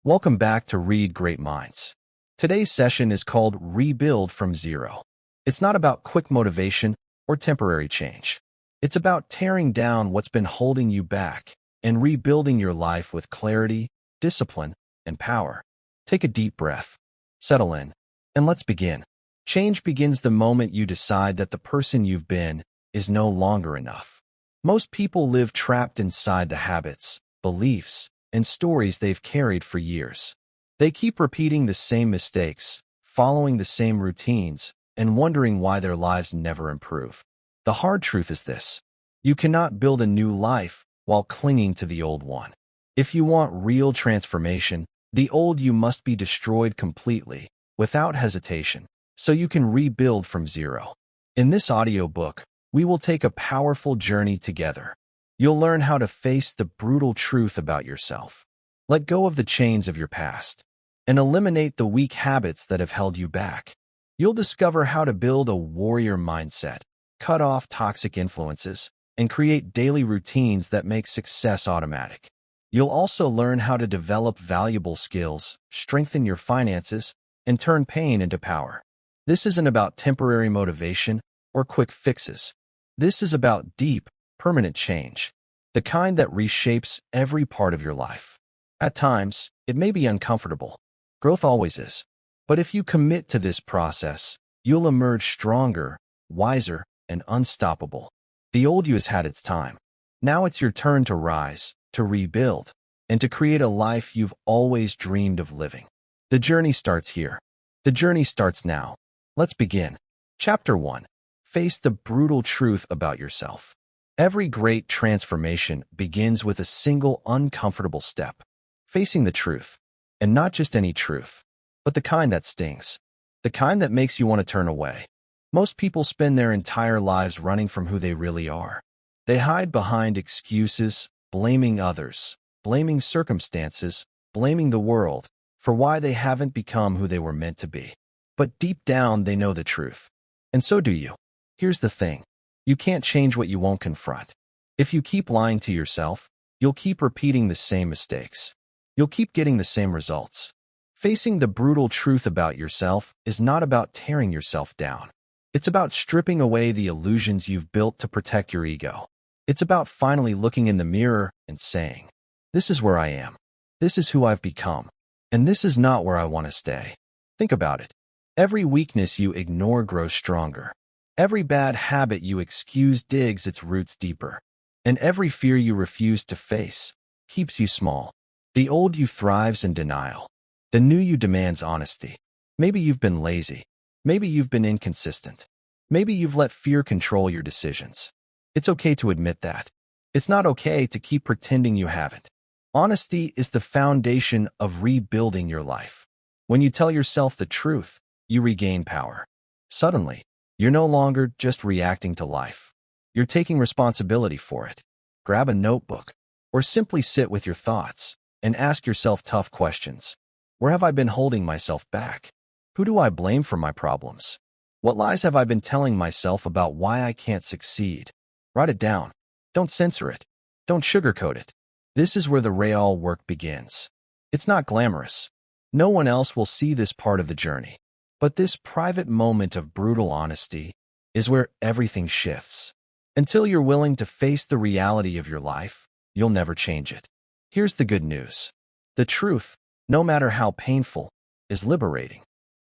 Welcome back to Read Great Minds. Today's session is called Rebuild from Zero. It's not about quick motivation or temporary change. It's about tearing down what's been holding you back and rebuilding your life with clarity, discipline, and power. Take a deep breath, settle in, and let's begin. Change begins the moment you decide that the person you've been is no longer enough. Most people live trapped inside the habits, beliefs, and stories they've carried for years. They keep repeating the same mistakes, following the same routines, and wondering why their lives never improve. The hard truth is this: you cannot build a new life while clinging to the old one. If you want real transformation, the old you must be destroyed completely, without hesitation, so you can rebuild from zero. In this audiobook, we will take a powerful journey together. You'll learn how to face the brutal truth about yourself, let go of the chains of your past, and eliminate the weak habits that have held you back. You'll discover how to build a warrior mindset, cut off toxic influences, and create daily routines that make success automatic. You'll also learn how to develop valuable skills, strengthen your finances, and turn pain into power. This isn't about temporary motivation or quick fixes. This is about deep, permanent change, the kind that reshapes every part of your life. At times, it may be uncomfortable. Growth always is. But if you commit to this process, you'll emerge stronger, wiser, and unstoppable. The old you has had its time. Now it's your turn to rise, to rebuild, and to create a life you've always dreamed of living. The journey starts here. The journey starts now. Let's begin. Chapter 1. Face the brutal truth about yourself. Every great transformation begins with a single uncomfortable step: facing the truth. And not just any truth, but the kind that stings, the kind that makes you want to turn away. Most people spend their entire lives running from who they really are. They hide behind excuses, blaming others, blaming circumstances, blaming the world for why they haven't become who they were meant to be. But deep down, they know the truth. And so do you. Here's the thing: you can't change what you won't confront. If you keep lying to yourself, you'll keep repeating the same mistakes. You'll keep getting the same results. Facing the brutal truth about yourself is not about tearing yourself down. It's about stripping away the illusions you've built to protect your ego. It's about finally looking in the mirror and saying, "This is where I am. This is who I've become. And this is not where I want to stay." Think about it. Every weakness you ignore grows stronger. Every bad habit you excuse digs its roots deeper. And every fear you refuse to face keeps you small. The old you thrives in denial. The new you demands honesty. Maybe you've been lazy. Maybe you've been inconsistent. Maybe you've let fear control your decisions. It's okay to admit that. It's not okay to keep pretending you haven't. Honesty is the foundation of rebuilding your life. When you tell yourself the truth, you regain power. Suddenly, you're no longer just reacting to life. You're taking responsibility for it. Grab a notebook, or simply sit with your thoughts and ask yourself tough questions. Where have I been holding myself back? Who do I blame for my problems? What lies have I been telling myself about why I can't succeed? Write it down. Don't censor it. Don't sugarcoat it. This is where the real work begins. It's not glamorous. No one else will see this part of the journey. But this private moment of brutal honesty is where everything shifts. Until you're willing to face the reality of your life, you'll never change it. Here's the good news. The truth, no matter how painful, is liberating.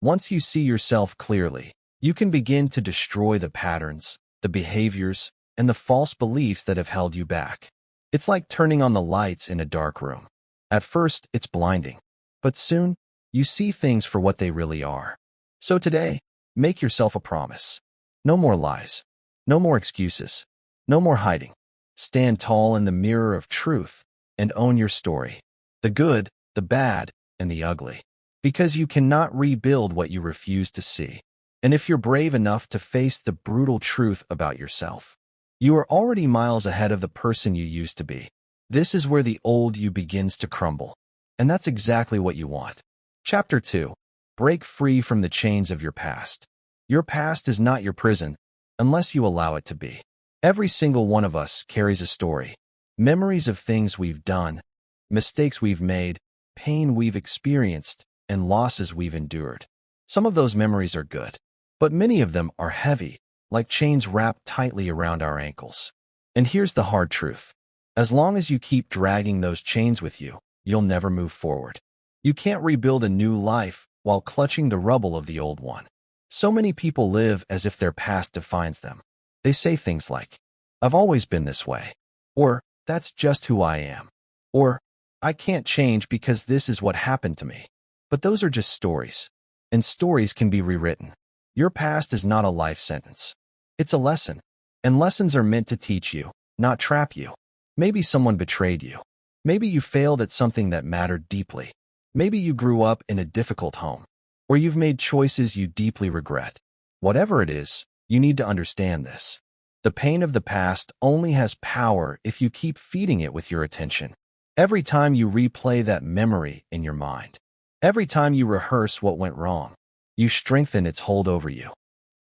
Once you see yourself clearly, you can begin to destroy the patterns, the behaviors, and the false beliefs that have held you back. It's like turning on the lights in a dark room. At first, it's blinding, but soon, you see things for what they really are. So today, make yourself a promise. No more lies. No more excuses. No more hiding. Stand tall in the mirror of truth and own your story. The good, the bad, and the ugly. Because you cannot rebuild what you refuse to see. And if you're brave enough to face the brutal truth about yourself, you are already miles ahead of the person you used to be. This is where the old you begins to crumble. And that's exactly what you want. Chapter 2. Break free from the chains of your past. Your past is not your prison, unless you allow it to be. Every single one of us carries a story. Memories of things we've done, mistakes we've made, pain we've experienced and losses we've endured. Some of those memories are good, but many of them are heavy, like chains wrapped tightly around our ankles. And here's the hard truth. As long as you keep dragging those chains with you, you'll never move forward. You can't rebuild a new life while clutching the rubble of the old one. So many people live as if their past defines them. They say things like, "I've always been this way," or "That's just who I am," or "I can't change because this is what happened to me." But those are just stories, and stories can be rewritten. Your past is not a life sentence. It's a lesson, and lessons are meant to teach you, not trap you. Maybe someone betrayed you. Maybe you failed at something that mattered deeply. Maybe you grew up in a difficult home, or you've made choices you deeply regret. Whatever it is, you need to understand this. The pain of the past only has power if you keep feeding it with your attention. Every time you replay that memory in your mind, every time you rehearse what went wrong, you strengthen its hold over you.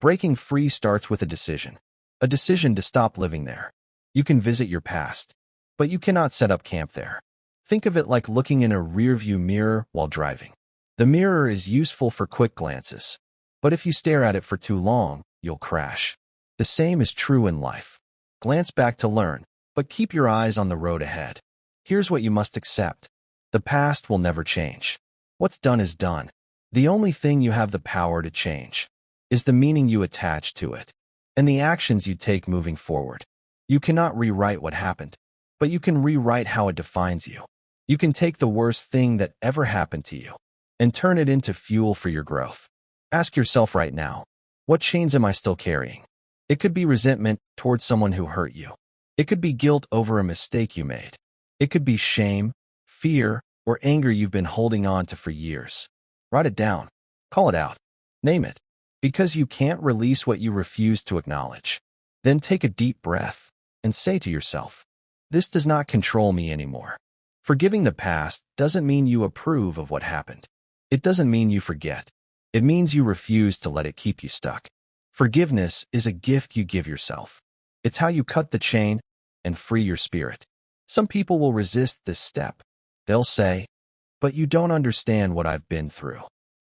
Breaking free starts with a decision to stop living there. You can visit your past, but you cannot set up camp there. Think of it like looking in a rearview mirror while driving. The mirror is useful for quick glances, but if you stare at it for too long, you'll crash. The same is true in life. Glance back to learn, but keep your eyes on the road ahead. Here's what you must accept. The past will never change. What's done is done. The only thing you have the power to change is the meaning you attach to it and the actions you take moving forward. You cannot rewrite what happened, but you can rewrite how it defines you. You can take the worst thing that ever happened to you and turn it into fuel for your growth. Ask yourself right now, what chains am I still carrying? It could be resentment towards someone who hurt you. It could be guilt over a mistake you made. It could be shame, fear, or anger you've been holding on to for years. Write it down. Call it out. Name it. Because you can't release what you refuse to acknowledge. Then take a deep breath and say to yourself, "This does not control me anymore." Forgiving the past doesn't mean you approve of what happened. It doesn't mean you forget. It means you refuse to let it keep you stuck. Forgiveness is a gift you give yourself. It's how you cut the chain and free your spirit. Some people will resist this step. They'll say, "But you don't understand what I've been through."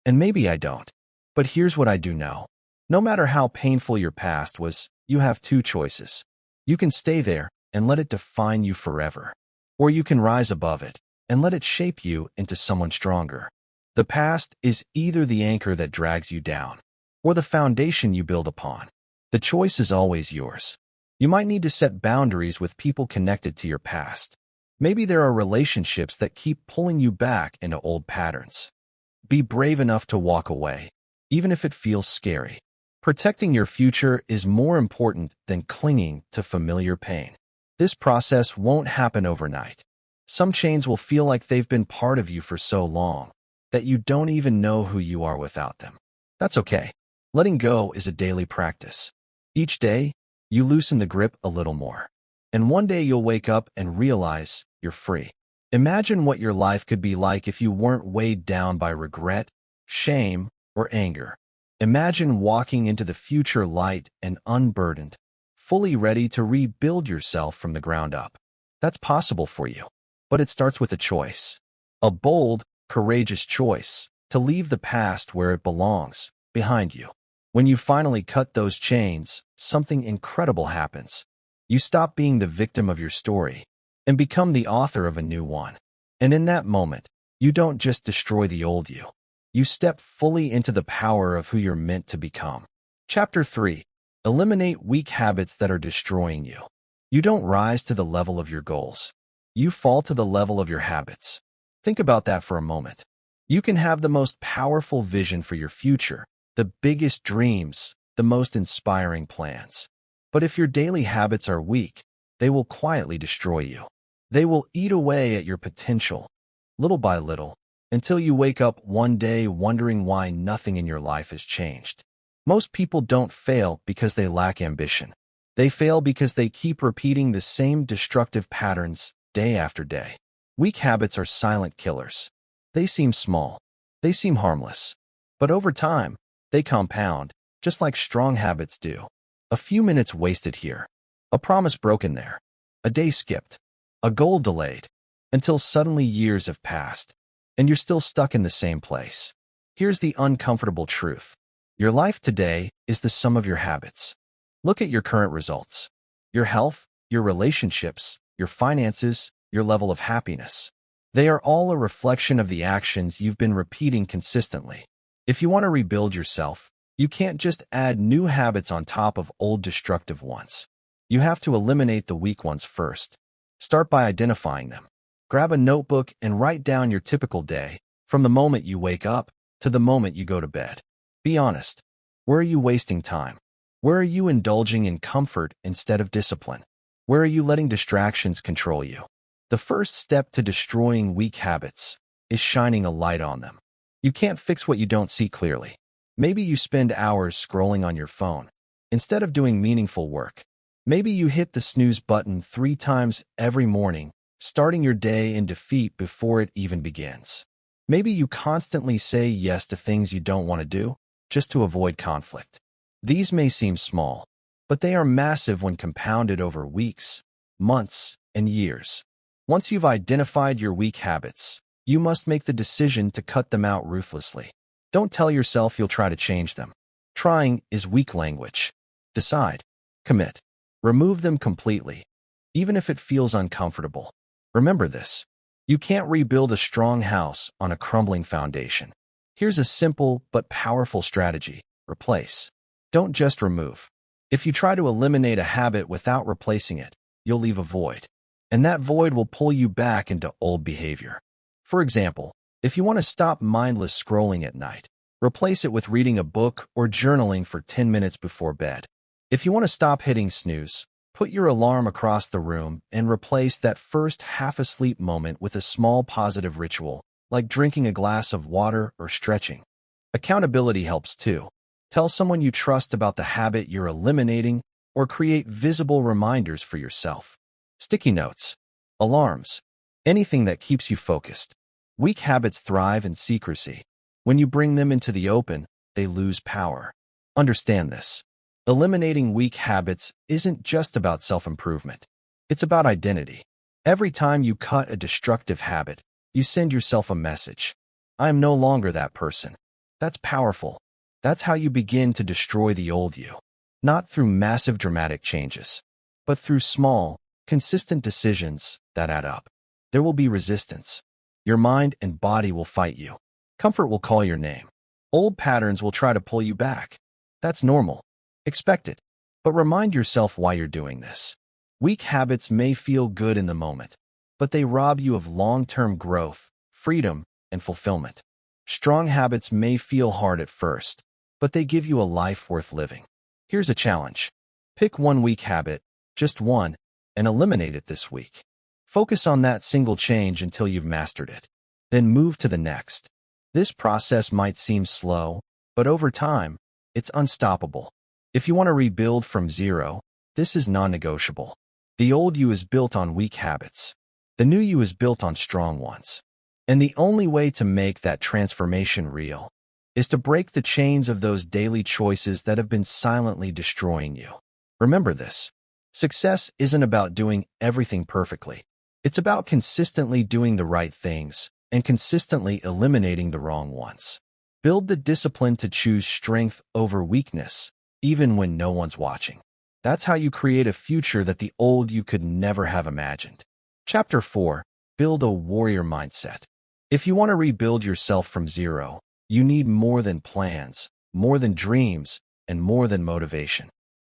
And maybe I don't. But here's what I do know. No matter how painful your past was, you have two choices. You can stay there and let it define you forever. Or you can rise above it and let it shape you into someone stronger. The past is either the anchor that drags you down or the foundation you build upon. The choice is always yours. You might need to set boundaries with people connected to your past. Maybe there are relationships that keep pulling you back into old patterns. Be brave enough to walk away, even if it feels scary. Protecting your future is more important than clinging to familiar pain. This process won't happen overnight. Some chains will feel like they've been part of you for so long that you don't even know who you are without them. That's okay. Letting go is a daily practice. Each day, you loosen the grip a little more. And one day you'll wake up and realize you're free. Imagine what your life could be like if you weren't weighed down by regret, shame, or anger. Imagine walking into the future light and unburdened, fully ready to rebuild yourself from the ground up. That's possible for you, but it starts with a choice. A bold, courageous choice to leave the past where it belongs, behind you. When you finally cut those chains, something incredible happens. You stop being the victim of your story and become the author of a new one. And in that moment, you don't just destroy the old you. You step fully into the power of who you're meant to become. Chapter 3. Eliminate weak habits that are destroying you. You don't rise to the level of your goals. You fall to the level of your habits. Think about that for a moment. You can have the most powerful vision for your future, the biggest dreams, the most inspiring plans. But if your daily habits are weak, they will quietly destroy you. They will eat away at your potential, little by little, until you wake up one day wondering why nothing in your life has changed. Most people don't fail because they lack ambition. They fail because they keep repeating the same destructive patterns day after day. Weak habits are silent killers. They seem small. They seem harmless. But over time, they compound, just like strong habits do. A few minutes wasted here. A promise broken there. A day skipped. A goal delayed. Until suddenly years have passed. and you're still stuck in the same place. Here's the uncomfortable truth. Your life today is the sum of your habits. Look at your current results. Your health, your relationships, your finances, your level of happiness. They are all a reflection of the actions you've been repeating consistently. If you want to rebuild yourself, you can't just add new habits on top of old destructive ones. You have to eliminate the weak ones first. Start by identifying them. Grab a notebook and write down your typical day, from the moment you wake up to the moment you go to bed. Be honest. Where are you wasting time? Where are you indulging in comfort instead of discipline? Where are you letting distractions control you? The first step to destroying weak habits is shining a light on them. You can't fix what you don't see clearly. Maybe you spend hours scrolling on your phone instead of doing meaningful work. Maybe you hit the snooze button 3 times every morning, starting your day in defeat before it even begins. Maybe you constantly say yes to things you don't want to do, just to avoid conflict. These may seem small, but they are massive when compounded over weeks, months, and years. Once you've identified your weak habits, you must make the decision to cut them out ruthlessly. Don't tell yourself you'll try to change them. Trying is weak language. Decide. Commit. Remove them completely, even if it feels uncomfortable. Remember this. You can't rebuild a strong house on a crumbling foundation. Here's a simple but powerful strategy. Replace. Don't just remove. If you try to eliminate a habit without replacing it, you'll leave a void. And that void will pull you back into old behavior. For example, if you want to stop mindless scrolling at night, replace it with reading a book or journaling for 10 minutes before bed. If you want to stop hitting snooze, put your alarm across the room and replace that first half-asleep moment with a small positive ritual, like drinking a glass of water or stretching. Accountability helps too. Tell someone you trust about the habit you're eliminating or create visible reminders for yourself. Sticky notes, alarms, anything that keeps you focused. Weak habits thrive in secrecy. When you bring them into the open, they lose power. Understand this. Eliminating weak habits isn't just about self-improvement. It's about identity. Every time you cut a destructive habit, you send yourself a message. I am no longer that person. That's powerful. That's how you begin to destroy the old you. Not through massive dramatic changes, but through small, consistent decisions that add up. There will be resistance. Your mind and body will fight you. Comfort will call your name. Old patterns will try to pull you back. That's normal. Expect it. But remind yourself why you're doing this. Weak habits may feel good in the moment, but they rob you of long-term growth, freedom, and fulfillment. Strong habits may feel hard at first, but they give you a life worth living. Here's a challenge. Pick one weak habit, just one, and eliminate it this week. Focus on that single change until you've mastered it. Then move to the next. This process might seem slow, but over time, it's unstoppable. If you want to rebuild from zero, this is non-negotiable. The old you is built on weak habits. The new you is built on strong ones. And the only way to make that transformation real is to break the chains of those daily choices that have been silently destroying you. Remember this. Success isn't about doing everything perfectly. It's about consistently doing the right things and consistently eliminating the wrong ones. Build the discipline to choose strength over weakness, even when no one's watching. That's how you create a future that the old you could never have imagined. Chapter 4. Build a warrior mindset. If you want to rebuild yourself from zero, you need more than plans, more than dreams, and more than motivation.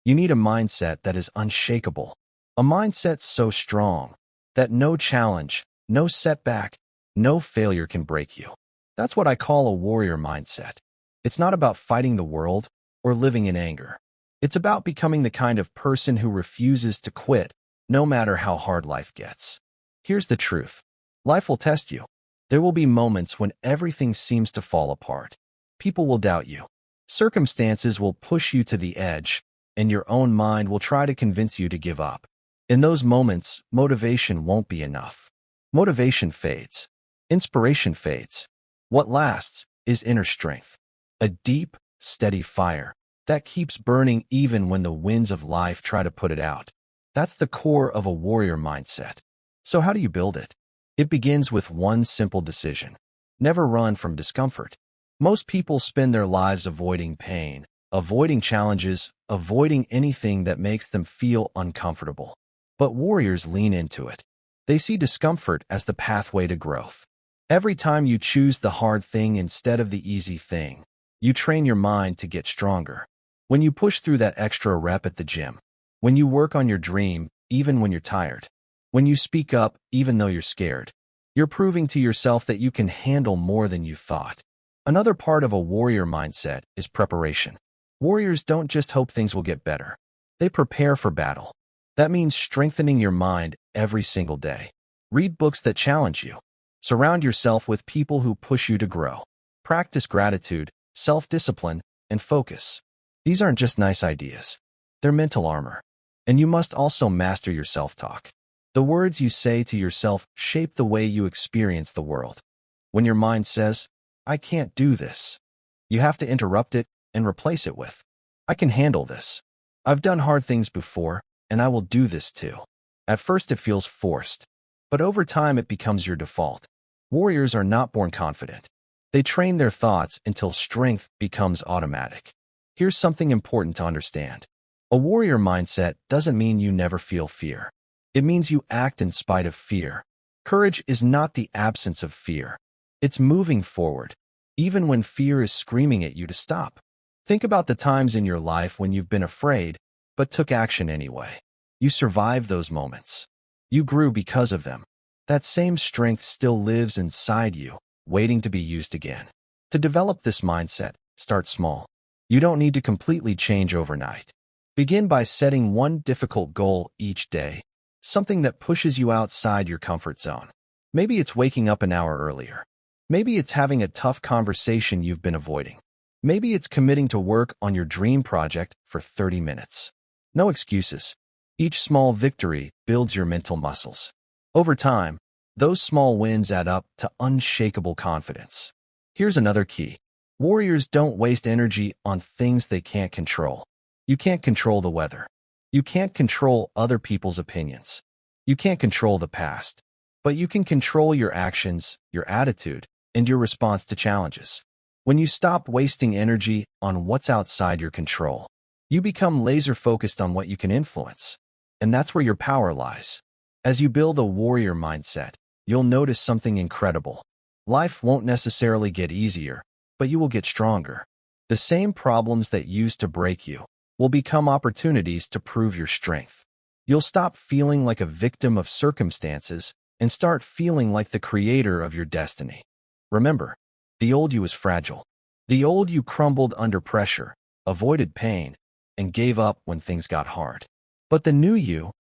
You need a mindset that is unshakable. A mindset so strong that no challenge, no setback, no failure can break you. That's what I call a warrior mindset. It's not about fighting the world or living in anger. It's about becoming the kind of person who refuses to quit, no matter how hard life gets. Here's the truth. Life will test you. There will be moments when everything seems to fall apart. People will doubt you. Circumstances will push you to the edge, and your own mind will try to convince you to give up. In those moments, motivation won't be enough. Motivation fades. Inspiration fades. What lasts is inner strength. A deep, steady fire that keeps burning even when the winds of life try to put it out. That's the core of a warrior mindset. So how do you build it? It begins with one simple decision. Never run from discomfort. Most people spend their lives avoiding pain, avoiding challenges, avoiding anything that makes them feel uncomfortable. But warriors lean into it. They see discomfort as the pathway to growth. Every time you choose the hard thing instead of the easy thing, you train your mind to get stronger. When you push through that extra rep at the gym, when you work on your dream, even when you're tired, when you speak up, even though you're scared, you're proving to yourself that you can handle more than you thought. Another part of a warrior mindset is preparation. Warriors don't just hope things will get better. They prepare for battle. That means strengthening your mind every single day. Read books that challenge you. Surround yourself with people who push you to grow. Practice gratitude, self-discipline, and focus. These aren't just nice ideas. They're mental armor. And you must also master your self-talk. The words you say to yourself shape the way you experience the world. When your mind says, "I can't do this," you have to interrupt it and replace it with, "I can handle this. I've done hard things before, and I will do this too." At first it feels forced, but over time it becomes your default. Warriors are not born confident. They train their thoughts until strength becomes automatic. Here's something important to understand. A warrior mindset doesn't mean you never feel fear. It means you act in spite of fear. Courage is not the absence of fear. It's moving forward, even when fear is screaming at you to stop. Think about the times in your life when you've been afraid, but took action anyway. You survived those moments. You grew because of them. That same strength still lives inside you, waiting to be used again. To develop this mindset, start small. You don't need to completely change overnight. Begin by setting one difficult goal each day, something that pushes you outside your comfort zone. Maybe it's waking up an hour earlier. Maybe it's having a tough conversation you've been avoiding. Maybe it's committing to work on your dream project for 30 minutes. No excuses. Each small victory builds your mental muscles. Over time, those small wins add up to unshakable confidence. Here's another key. Warriors don't waste energy on things they can't control. You can't control the weather. You can't control other people's opinions. You can't control the past. But you can control your actions, your attitude, and your response to challenges. When you stop wasting energy on what's outside your control, you become laser-focused on what you can influence. And that's where your power lies. As you build a warrior mindset, you'll notice something incredible. Life won't necessarily get easier, but you will get stronger. The same problems that used to break you will become opportunities to prove your strength. You'll stop feeling like a victim of circumstances and start feeling like the creator of your destiny. Remember, the old you is fragile. The old you crumbled under pressure, avoided pain, and gave up when things got hard. But the new you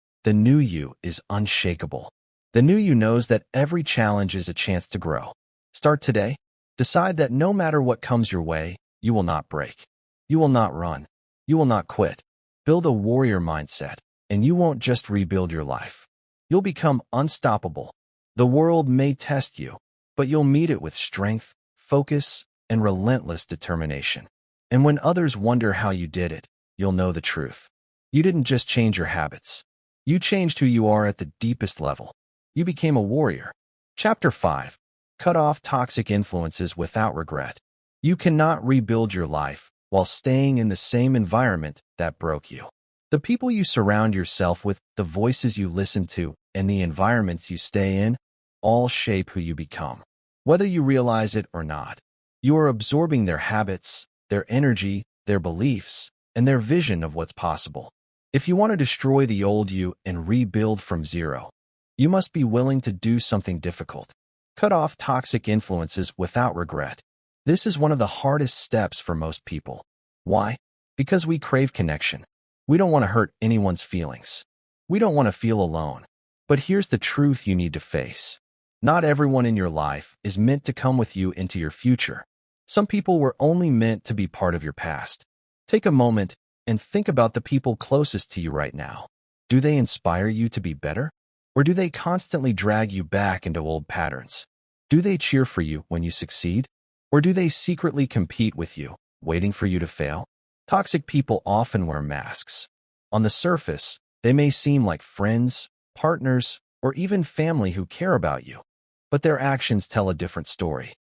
is unshakable. The new you knows that every challenge is a chance to grow. Start today. Decide that no matter what comes your way, you will not break. You will not run. You will not quit. Build a warrior mindset, and you won't just rebuild your life. You'll become unstoppable. The world may test you, but you'll meet it with strength, focus, and relentless determination. And when others wonder how you did it, you'll know the truth. You didn't just change your habits. You changed who you are at the deepest level. You became a warrior. Chapter 5. Cut off toxic influences without regret. You cannot rebuild your life while staying in the same environment that broke you. The people you surround yourself with, the voices you listen to, and the environments you stay in all shape who you become. Whether you realize it or not, you are absorbing their habits, their energy, their beliefs, and their vision of what's possible. If you want to destroy the old you and rebuild from zero, you must be willing to do something difficult. Cut off toxic influences without regret. This is one of the hardest steps for most people. Why? Because we crave connection. We don't want to hurt anyone's feelings. We don't want to feel alone. But here's the truth you need to face. Not everyone in your life is meant to come with you into your future. Some people were only meant to be part of your past. Take a moment and think about the people closest to you right now. Do they inspire you to be better? Or do they constantly drag you back into old patterns? Do they cheer for you when you succeed? Or do they secretly compete with you, waiting for you to fail? Toxic people often wear masks. On the surface, they may seem like friends, partners, or even family who care about you. But their actions tell a different story.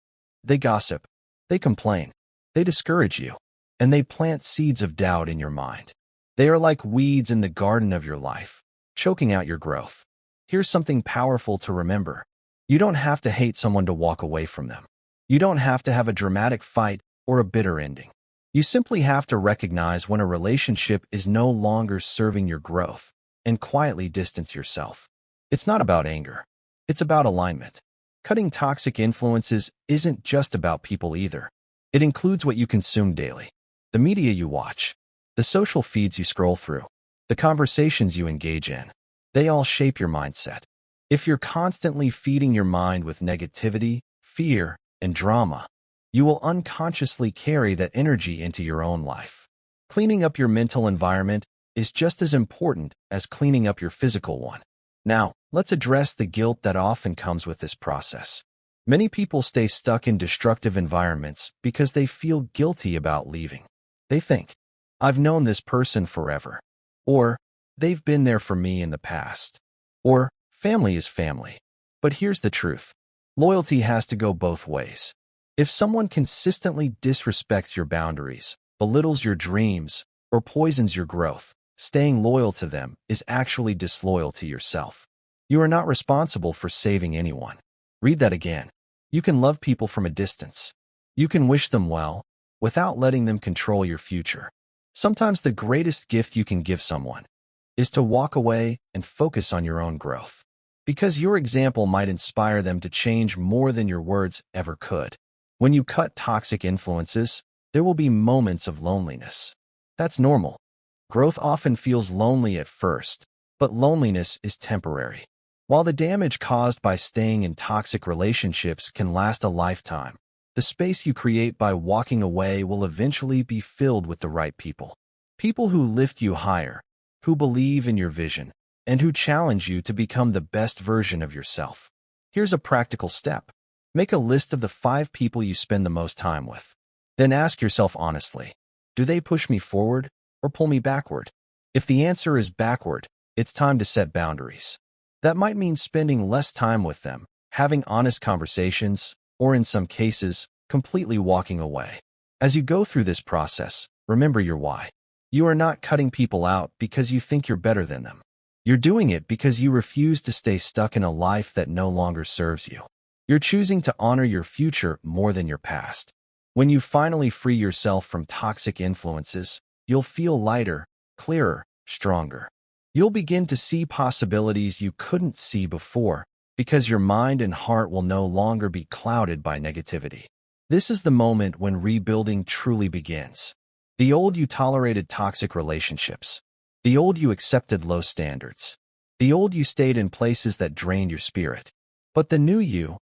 They gossip, they complain, they discourage you, and they plant seeds of doubt in your mind. They are like weeds in the garden of your life, choking out your growth. Here's something powerful to remember. You don't have to hate someone to walk away from them. You don't have to have a dramatic fight or a bitter ending. You simply have to recognize when a relationship is no longer serving your growth and quietly distance yourself. It's not about anger. It's about alignment. Cutting toxic influences isn't just about people either. It includes what you consume daily, the media you watch, the social feeds you scroll through, the conversations you engage in. They all shape your mindset. If you're constantly feeding your mind with negativity, fear, and drama, you will unconsciously carry that energy into your own life. Cleaning up your mental environment is just as important as cleaning up your physical one. Now, let's address the guilt that often comes with this process. Many people stay stuck in destructive environments because they feel guilty about leaving. They think, I've known this person forever, or they've been there for me in the past, or family is family. But here's the truth. Loyalty has to go both ways. If someone consistently disrespects your boundaries, belittles your dreams, or poisons your growth, staying loyal to them is actually disloyal to yourself. You are not responsible for saving anyone. Read that again. You can love people from a distance. You can wish them well without letting them control your future. Sometimes the greatest gift you can give someone is to walk away and focus on your own growth, because your example might inspire them to change more than your words ever could. When you cut toxic influences, there will be moments of loneliness. That's normal. Growth often feels lonely at first, but loneliness is temporary. While the damage caused by staying in toxic relationships can last a lifetime, the space you create by walking away will eventually be filled with the right people. People who lift you higher, who believe in your vision, and who challenge you to become the best version of yourself. Here's a practical step. Make a list of the 5 people you spend the most time with. Then ask yourself honestly, do they push me forward or pull me backward? If the answer is backward, it's time to set boundaries. That might mean spending less time with them, having honest conversations, or in some cases, completely walking away. As you go through this process, remember your why. You are not cutting people out because you think you're better than them. You're doing it because you refuse to stay stuck in a life that no longer serves you. You're choosing to honor your future more than your past. When you finally free yourself from toxic influences, you'll feel lighter, clearer, stronger. You'll begin to see possibilities you couldn't see before because your mind and heart will no longer be clouded by negativity. This is the moment when rebuilding truly begins. The old you tolerated toxic relationships. The old you accepted low standards. The old you stayed in places that drained your spirit. But the new you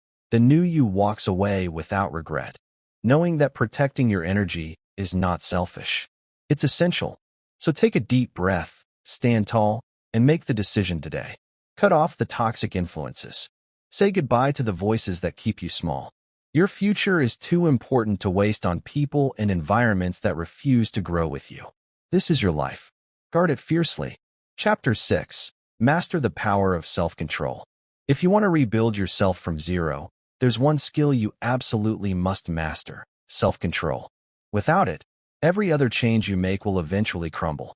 walks away without regret, knowing that protecting your energy is not selfish. It's essential. So take a deep breath, stand tall, and make the decision today. Cut off the toxic influences. Say goodbye to the voices that keep you small. Your future is too important to waste on people and environments that refuse to grow with you. This is your life. Guard it fiercely. Chapter 6. Master the power of self-control. If you want to rebuild yourself from zero, there's one skill you absolutely must master: self-control. Without it, every other change you make will eventually crumble.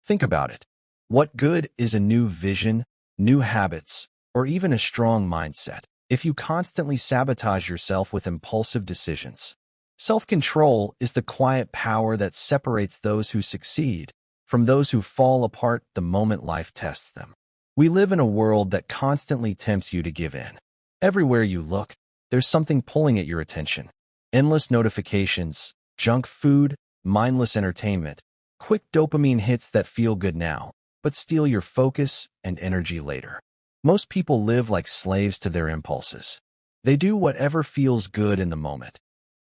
Think about it. What good is a new vision, new habits, or even a strong mindset if you constantly sabotage yourself with impulsive decisions? Self-control is the quiet power that separates those who succeed from those who fall apart the moment life tests them. We live in a world that constantly tempts you to give in. Everywhere you look, there's something pulling at your attention. Endless notifications, junk food, mindless entertainment, quick dopamine hits that feel good now, but steal your focus and energy later. Most people live like slaves to their impulses. They do whatever feels good in the moment,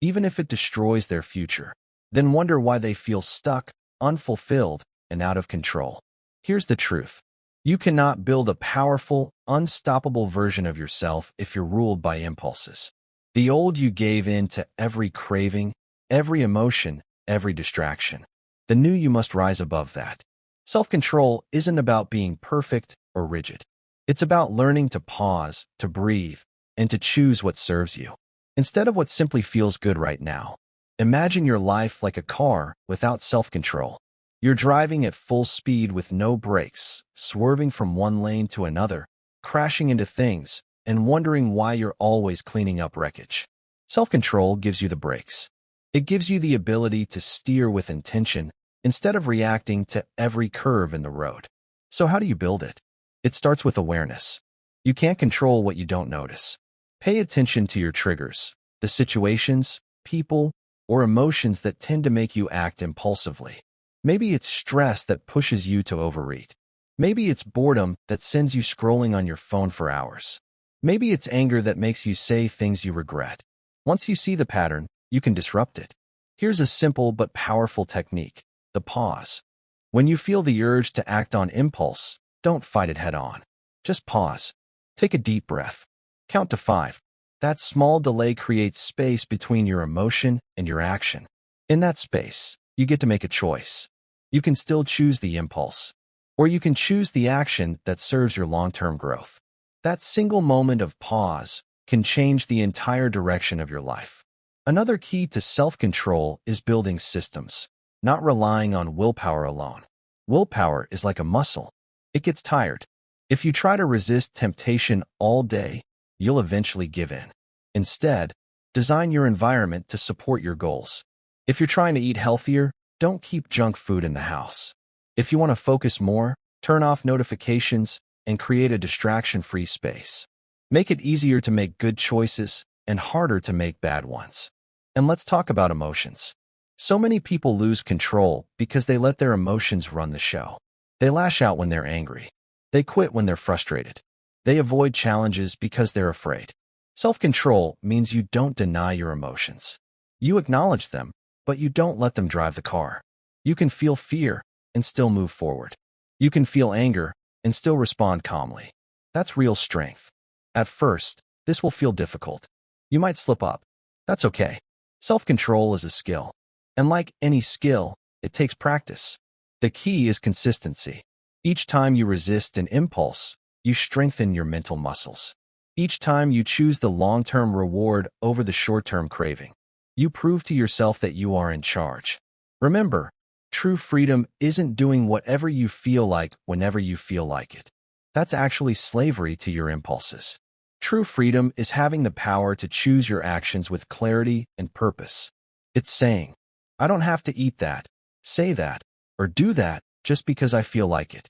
even if it destroys their future, then wonder why they feel stuck, unfulfilled, and out of control. Here's the truth. You cannot build a powerful, unstoppable version of yourself if you're ruled by impulses. The old you gave in to every craving, every emotion, every distraction. The new you must rise above that. Self-control isn't about being perfect or rigid. It's about learning to pause, to breathe, and to choose what serves you. Instead of what simply feels good right now, imagine your life like a car without self-control. You're driving at full speed with no brakes, swerving from one lane to another, crashing into things, and wondering why you're always cleaning up wreckage. Self-control gives you the brakes. It gives you the ability to steer with intention instead of reacting to every curve in the road. So how do you build it? It starts with awareness. You can't control what you don't notice. Pay attention to your triggers, the situations, people, or emotions that tend to make you act impulsively. Maybe it's stress that pushes you to overeat. Maybe it's boredom that sends you scrolling on your phone for hours. Maybe it's anger that makes you say things you regret. Once you see the pattern, you can disrupt it. Here's a simple but powerful technique: the pause. When you feel the urge to act on impulse, don't fight it head on. Just pause. Take a deep breath. Count to 5. That small delay creates space between your emotion and your action. In that space, you get to make a choice. You can still choose the impulse, or you can choose the action that serves your long-term growth. That single moment of pause can change the entire direction of your life. Another key to self-control is building systems, not relying on willpower alone. Willpower is like a muscle. It gets tired. If you try to resist temptation all day, you'll eventually give in. Instead, design your environment to support your goals. If you're trying to eat healthier, don't keep junk food in the house. If you want to focus more, turn off notifications and create a distraction-free space. Make it easier to make good choices and harder to make bad ones. And let's talk about emotions. So many people lose control because they let their emotions run the show. They lash out when they're angry. They quit when they're frustrated. They avoid challenges because they're afraid. Self-control means you don't deny your emotions. You acknowledge them, but you don't let them drive the car. You can feel fear and still move forward. You can feel anger and still respond calmly. That's real strength. At first, this will feel difficult. You might slip up. That's okay. Self-control is a skill. And like any skill, it takes practice. The key is consistency. Each time you resist an impulse, you strengthen your mental muscles. Each time you choose the long-term reward over the short-term craving, you prove to yourself that you are in charge. Remember, true freedom isn't doing whatever you feel like whenever you feel like it. That's actually slavery to your impulses. True freedom is having the power to choose your actions with clarity and purpose. It's saying, I don't have to eat that, say that, or do that just because I feel like it.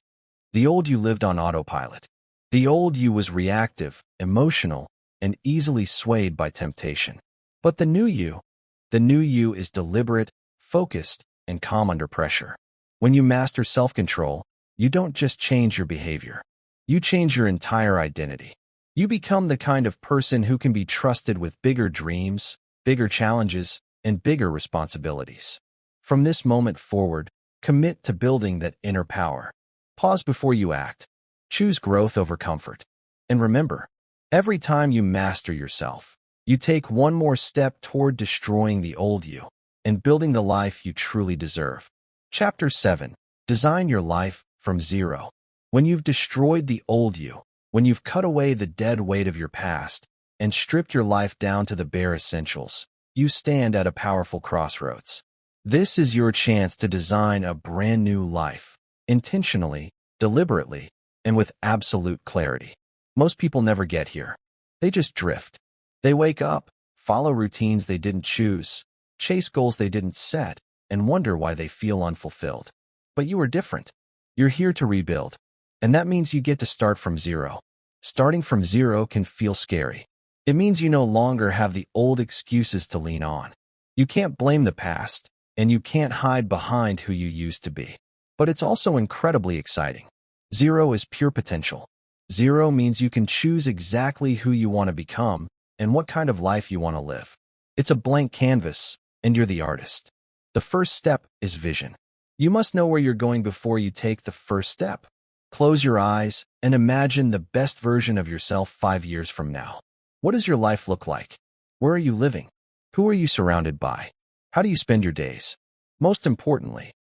The old you lived on autopilot. The old you was reactive, emotional, and easily swayed by temptation. But the new you is deliberate, focused, and calm under pressure. When you master self-control, you don't just change your behavior. You change your entire identity. You become the kind of person who can be trusted with bigger dreams, bigger challenges, and bigger responsibilities. From this moment forward, commit to building that inner power. Pause before you act. Choose growth over comfort. And remember, every time you master yourself, you take one more step toward destroying the old you and building the life you truly deserve. Chapter 7. Design your life from zero. When you've destroyed the old you, when you've cut away the dead weight of your past and stripped your life down to the bare essentials, you stand at a powerful crossroads. This is your chance to design a brand new life, intentionally, deliberately, and with absolute clarity. Most people never get here. They just drift. They wake up, follow routines they didn't choose, chase goals they didn't set, and wonder why they feel unfulfilled. But you are different. You're here to rebuild. And that means you get to start from zero. Starting from zero can feel scary. It means you no longer have the old excuses to lean on. You can't blame the past, and you can't hide behind who you used to be. But it's also incredibly exciting. Zero is pure potential. Zero means you can choose exactly who you want to become and what kind of life you want to live. It's a blank canvas, and you're the artist. The first step is vision. You must know where you're going before you take the first step. Close your eyes and imagine the best version of yourself 5 years from now. What does your life look like? Where are you living? Who are you surrounded by? How do you spend your days? Most importantly,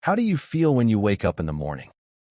how do you feel when you wake up in the morning?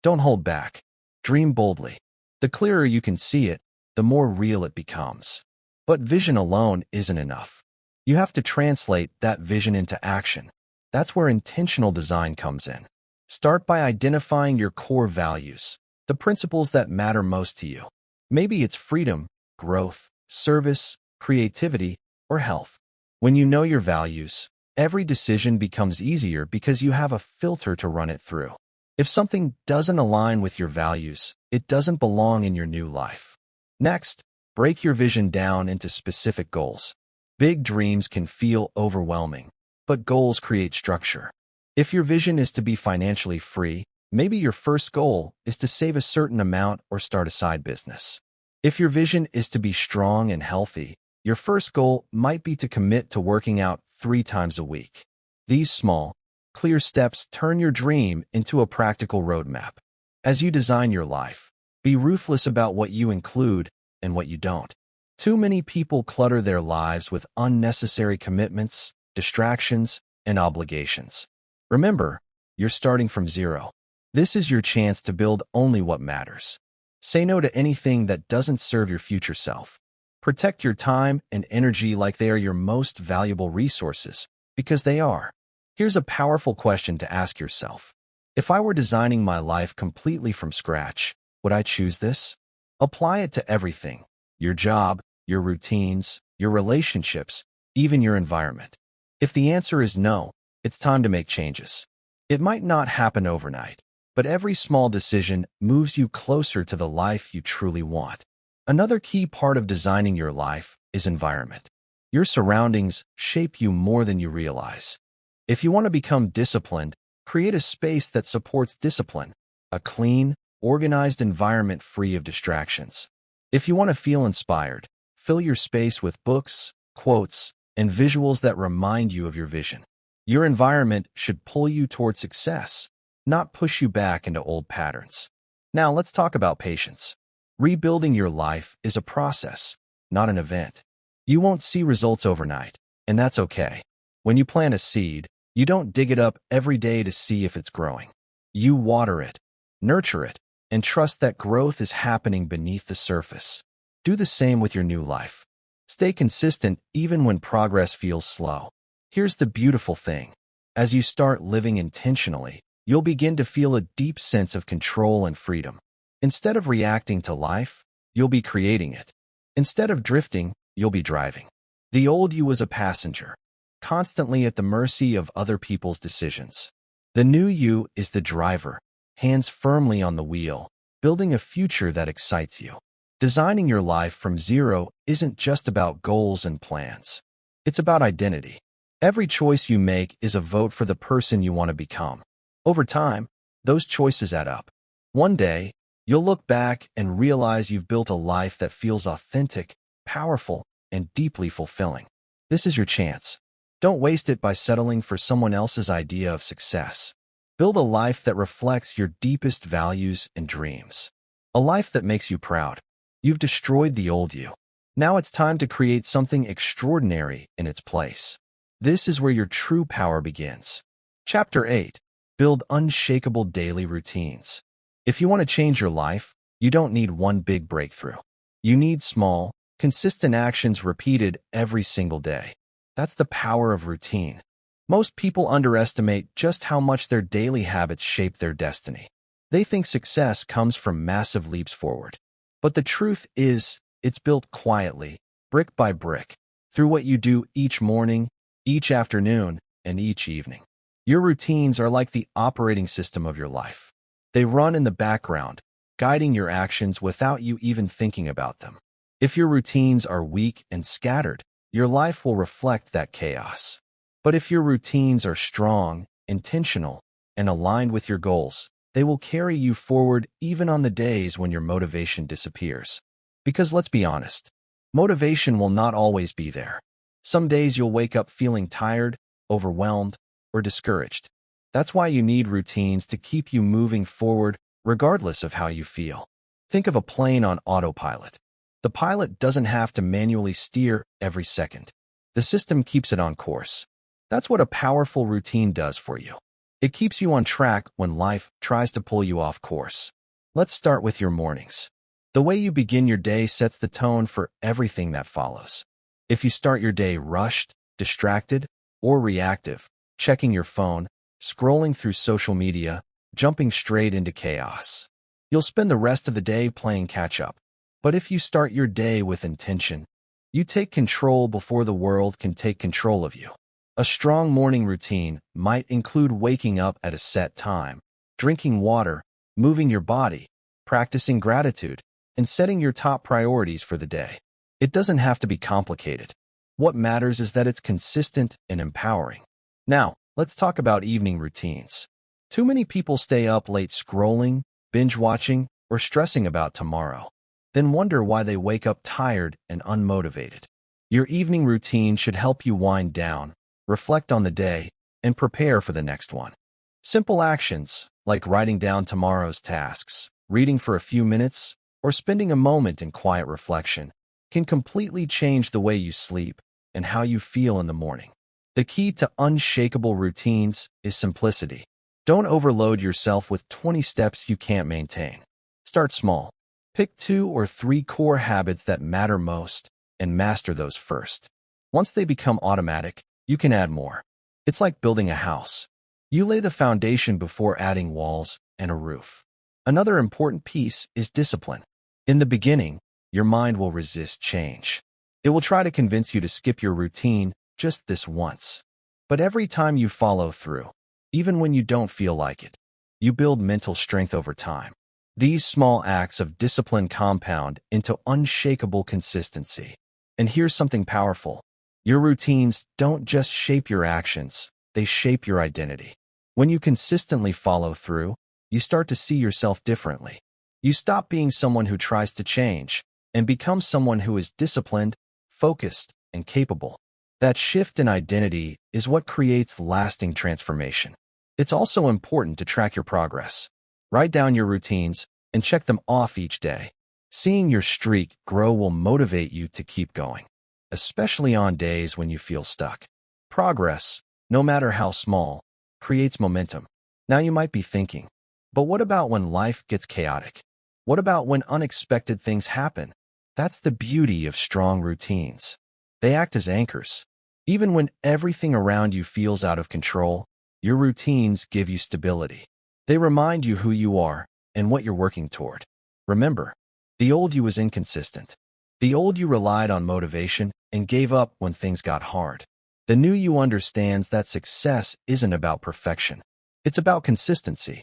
Don't hold back. Dream boldly. The clearer you can see it, the more real it becomes. But vision alone isn't enough. You have to translate that vision into action. That's where intentional design comes in. Start by identifying your core values, the principles that matter most to you. Maybe it's freedom, growth, service, creativity, or health. When you know your values, every decision becomes easier because you have a filter to run it through. If something doesn't align with your values, it doesn't belong in your new life. Next, break your vision down into specific goals. Big dreams can feel overwhelming, but goals create structure. If your vision is to be financially free, maybe your first goal is to save a certain amount or start a side business. If your vision is to be strong and healthy, your first goal might be to commit to working out 3 times a week. These small, clear steps turn your dream into a practical roadmap. As you design your life, be ruthless about what you include and what you don't. Too many people clutter their lives with unnecessary commitments, distractions, and obligations. Remember, you're starting from zero. This is your chance to build only what matters. Say no to anything that doesn't serve your future self. Protect your time and energy like they are your most valuable resources, because they are. Here's a powerful question to ask yourself. If I were designing my life completely from scratch, would I choose this? Apply it to everything: your job, your routines, your relationships, even your environment. If the answer is no, it's time to make changes. It might not happen overnight, but every small decision moves you closer to the life you truly want. Another key part of designing your life is environment. Your surroundings shape you more than you realize. If you want to become disciplined, create a space that supports discipline, a clean, organized environment free of distractions. If you want to feel inspired, fill your space with books, quotes, and visuals that remind you of your vision. Your environment should pull you toward success, not push you back into old patterns. Now let's talk about patience. Rebuilding your life is a process, not an event. You won't see results overnight, and that's okay. When you plant a seed, you don't dig it up every day to see if it's growing. You water it, nurture it, and trust that growth is happening beneath the surface. Do the same with your new life. Stay consistent even when progress feels slow. Here's the beautiful thing. As you start living intentionally, you'll begin to feel a deep sense of control and freedom. Instead of reacting to life, you'll be creating it. Instead of drifting, you'll be driving. The old you was a passenger, constantly at the mercy of other people's decisions. The new you is the driver, hands firmly on the wheel, building a future that excites you. Designing your life from zero isn't just about goals and plans. It's about identity. Every choice you make is a vote for the person you want to become. Over time, those choices add up. One day, you'll look back and realize you've built a life that feels authentic, powerful, and deeply fulfilling. This is your chance. Don't waste it by settling for someone else's idea of success. Build a life that reflects your deepest values and dreams. A life that makes you proud. You've destroyed the old you. Now it's time to create something extraordinary in its place. This is where your true power begins. Chapter 8. Build unshakable daily routines. If you want to change your life, you don't need one big breakthrough. You need small, consistent actions repeated every single day. That's the power of routine. Most people underestimate just how much their daily habits shape their destiny. They think success comes from massive leaps forward. But the truth is, it's built quietly, brick by brick, through what you do each morning, each afternoon, and each evening. Your routines are like the operating system of your life. They run in the background, guiding your actions without you even thinking about them. If your routines are weak and scattered, your life will reflect that chaos. But if your routines are strong, intentional, and aligned with your goals, they will carry you forward even on the days when your motivation disappears. Because let's be honest, motivation will not always be there. Some days you'll wake up feeling tired, overwhelmed, or discouraged. That's why you need routines to keep you moving forward regardless of how you feel. Think of a plane on autopilot. The pilot doesn't have to manually steer every second. The system keeps it on course. That's what a powerful routine does for you. It keeps you on track when life tries to pull you off course. Let's start with your mornings. The way you begin your day sets the tone for everything that follows. If you start your day rushed, distracted, or reactive, checking your phone, scrolling through social media, jumping straight into chaos, you'll spend the rest of the day playing catch-up. But if you start your day with intention, you take control before the world can take control of you. A strong morning routine might include waking up at a set time, drinking water, moving your body, practicing gratitude, and setting your top priorities for the day. It doesn't have to be complicated. What matters is that it's consistent and empowering. Now, let's talk about evening routines. Too many people stay up late scrolling, binge-watching, or stressing about tomorrow, then wonder why they wake up tired and unmotivated. Your evening routine should help you wind down, reflect on the day, and prepare for the next one. Simple actions, like writing down tomorrow's tasks, reading for a few minutes, or spending a moment in quiet reflection, can completely change the way you sleep and how you feel in the morning. The key to unshakable routines is simplicity. Don't overload yourself with 20 steps you can't maintain. Start small. Pick 2 or 3 core habits that matter most and master those first. Once they become automatic, you can add more. It's like building a house. You lay the foundation before adding walls and a roof. Another important piece is discipline. In the beginning, your mind will resist change. It will try to convince you to skip your routine just this once. But every time you follow through, even when you don't feel like it, you build mental strength over time. These small acts of discipline compound into unshakable consistency. And here's something powerful. Your routines don't just shape your actions, they shape your identity. When you consistently follow through, you start to see yourself differently. You stop being someone who tries to change and become someone who is disciplined, focused, and capable. That shift in identity is what creates lasting transformation. It's also important to track your progress. Write down your routines and check them off each day. Seeing your streak grow will motivate you to keep going, especially on days when you feel stuck. Progress, no matter how small, creates momentum. Now you might be thinking, but what about when life gets chaotic? What about when unexpected things happen? That's the beauty of strong routines. They act as anchors. Even when everything around you feels out of control, your routines give you stability. They remind you who you are and what you're working toward. Remember, the old you was inconsistent. The old you relied on motivation and gave up when things got hard. The new you understands that success isn't about perfection. It's about consistency.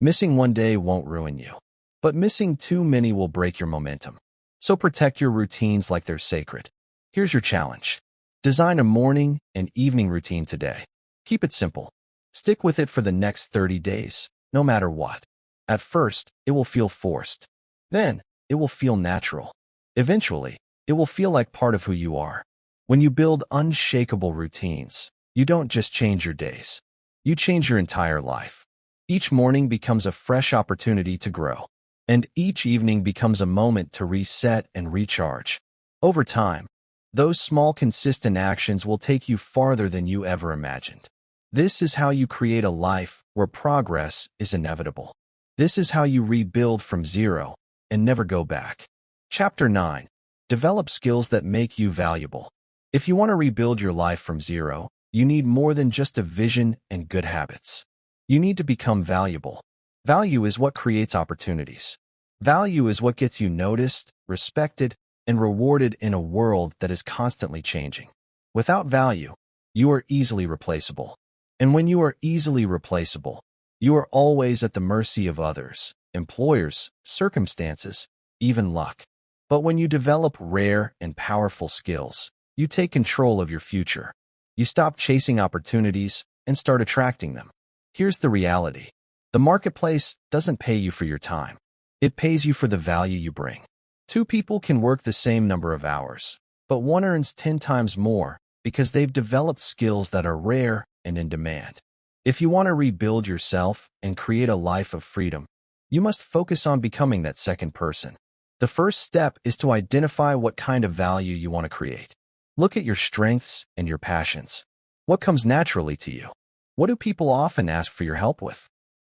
Missing one day won't ruin you, but missing too many will break your momentum. So protect your routines like they're sacred. Here's your challenge. Design a morning and evening routine today. Keep it simple. Stick with it for the next 30 days, no matter what. At first, it will feel forced. Then, it will feel natural. Eventually, it will feel like part of who you are. When you build unshakable routines, you don't just change your days. You change your entire life. Each morning becomes a fresh opportunity to grow, and each evening becomes a moment to reset and recharge. Over time, those small consistent actions will take you farther than you ever imagined. This is how you create a life where progress is inevitable. This is how you rebuild from zero and never go back. Chapter 9. Develop skills that make you valuable. If you want to rebuild your life from zero, you need more than just a vision and good habits. You need to become valuable. Value is what creates opportunities. Value is what gets you noticed, respected, and rewarded in a world that is constantly changing. Without value, you are easily replaceable. And when you are easily replaceable, you are always at the mercy of others, employers, circumstances, even luck. But when you develop rare and powerful skills, you take control of your future. You stop chasing opportunities and start attracting them. Here's the reality. The marketplace doesn't pay you for your time. It pays you for the value you bring. Two people can work the same number of hours, but one earns 10 times more because they've developed skills that are rare and in demand. If you want to rebuild yourself and create a life of freedom, you must focus on becoming that second person. The first step is to identify what kind of value you want to create. Look at your strengths and your passions. What comes naturally to you? What do people often ask for your help with?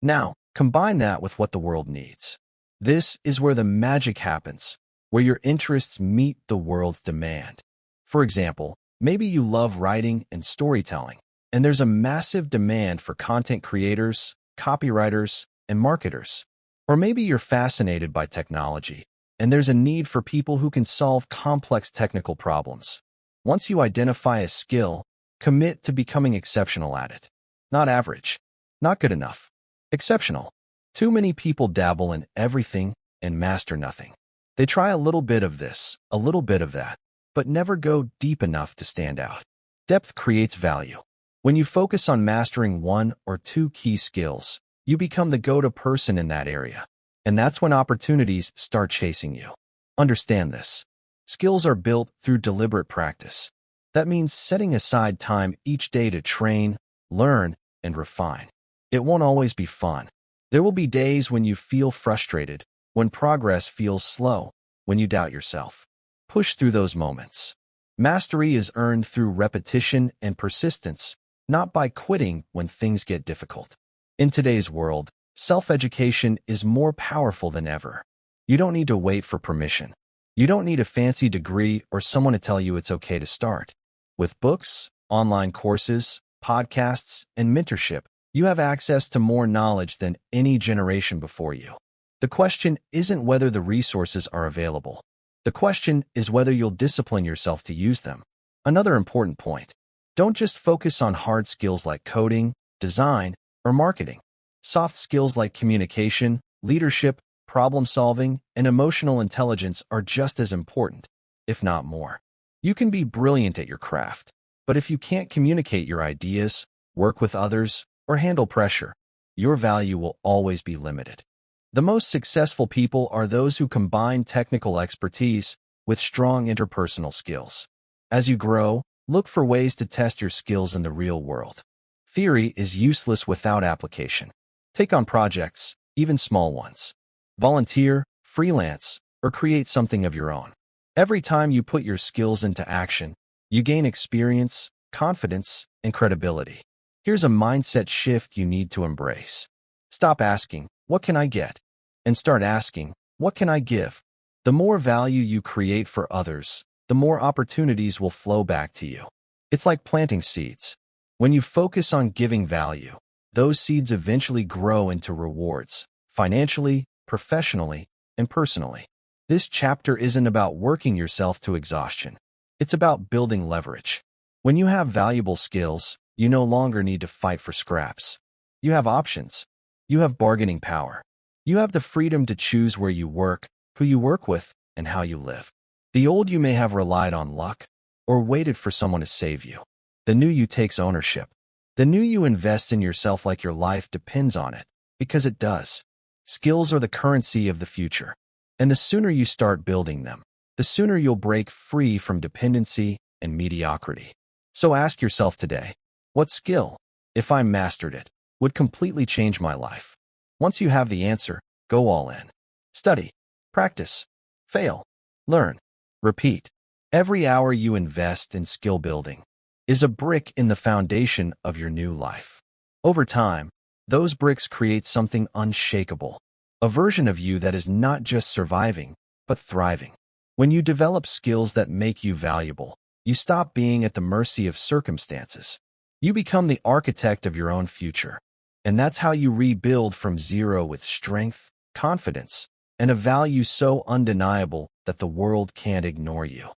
Now, combine that with what the world needs. This is where the magic happens, where your interests meet the world's demand. For example, maybe you love writing and storytelling, and there's a massive demand for content creators, copywriters, and marketers. Or maybe you're fascinated by technology, and there's a need for people who can solve complex technical problems. Once you identify a skill, commit to becoming exceptional at it. Not average, not good enough, exceptional. Too many people dabble in everything and master nothing. They try a little bit of this, a little bit of that, but never go deep enough to stand out. Depth creates value. When you focus on mastering one or two key skills, you become the go-to person in that area. And that's when opportunities start chasing you. Understand this. Skills are built through deliberate practice. That means setting aside time each day to train, learn, and refine. It won't always be fun. There will be days when you feel frustrated, when progress feels slow, when you doubt yourself. Push through those moments. Mastery is earned through repetition and persistence, not by quitting when things get difficult. In today's world, self-education is more powerful than ever. You don't need to wait for permission. You don't need a fancy degree or someone to tell you it's okay to start. With books, online courses, podcasts, and mentorship, you have access to more knowledge than any generation before you. The question isn't whether the resources are available. The question is whether you'll discipline yourself to use them. Another important point. Don't just focus on hard skills like coding, design, or marketing. Soft skills like communication, leadership, problem-solving, and emotional intelligence are just as important, if not more. You can be brilliant at your craft, but if you can't communicate your ideas, work with others, or handle pressure, your value will always be limited. The most successful people are those who combine technical expertise with strong interpersonal skills. As you grow, look for ways to test your skills in the real world. Theory is useless without application. Take on projects, even small ones. Volunteer, freelance, or create something of your own. Every time you put your skills into action, you gain experience, confidence, and credibility. Here's a mindset shift you need to embrace. Stop asking, "What can I get?" and start asking, "What can I give?" The more value you create for others, the more opportunities will flow back to you. It's like planting seeds. When you focus on giving value, those seeds eventually grow into rewards, financially, professionally, and personally. This chapter isn't about working yourself to exhaustion. It's about building leverage. When you have valuable skills, you no longer need to fight for scraps. You have options. You have bargaining power. You have the freedom to choose where you work, who you work with, and how you live. The old you may have relied on luck or waited for someone to save you. The new you takes ownership. The new you invests in yourself like your life depends on it, because it does. Skills are the currency of the future. And the sooner you start building them, the sooner you'll break free from dependency and mediocrity. So ask yourself today, what skill, if I mastered it, would completely change my life? Once you have the answer, go all in. Study, practice, fail, learn, repeat. Every hour you invest in skill building is a brick in the foundation of your new life. Over time, those bricks create something unshakable, a version of you that is not just surviving, but thriving. When you develop skills that make you valuable, you stop being at the mercy of circumstances. You become the architect of your own future. And that's how you rebuild from zero with strength, confidence, and a value so undeniable that the world can't ignore you.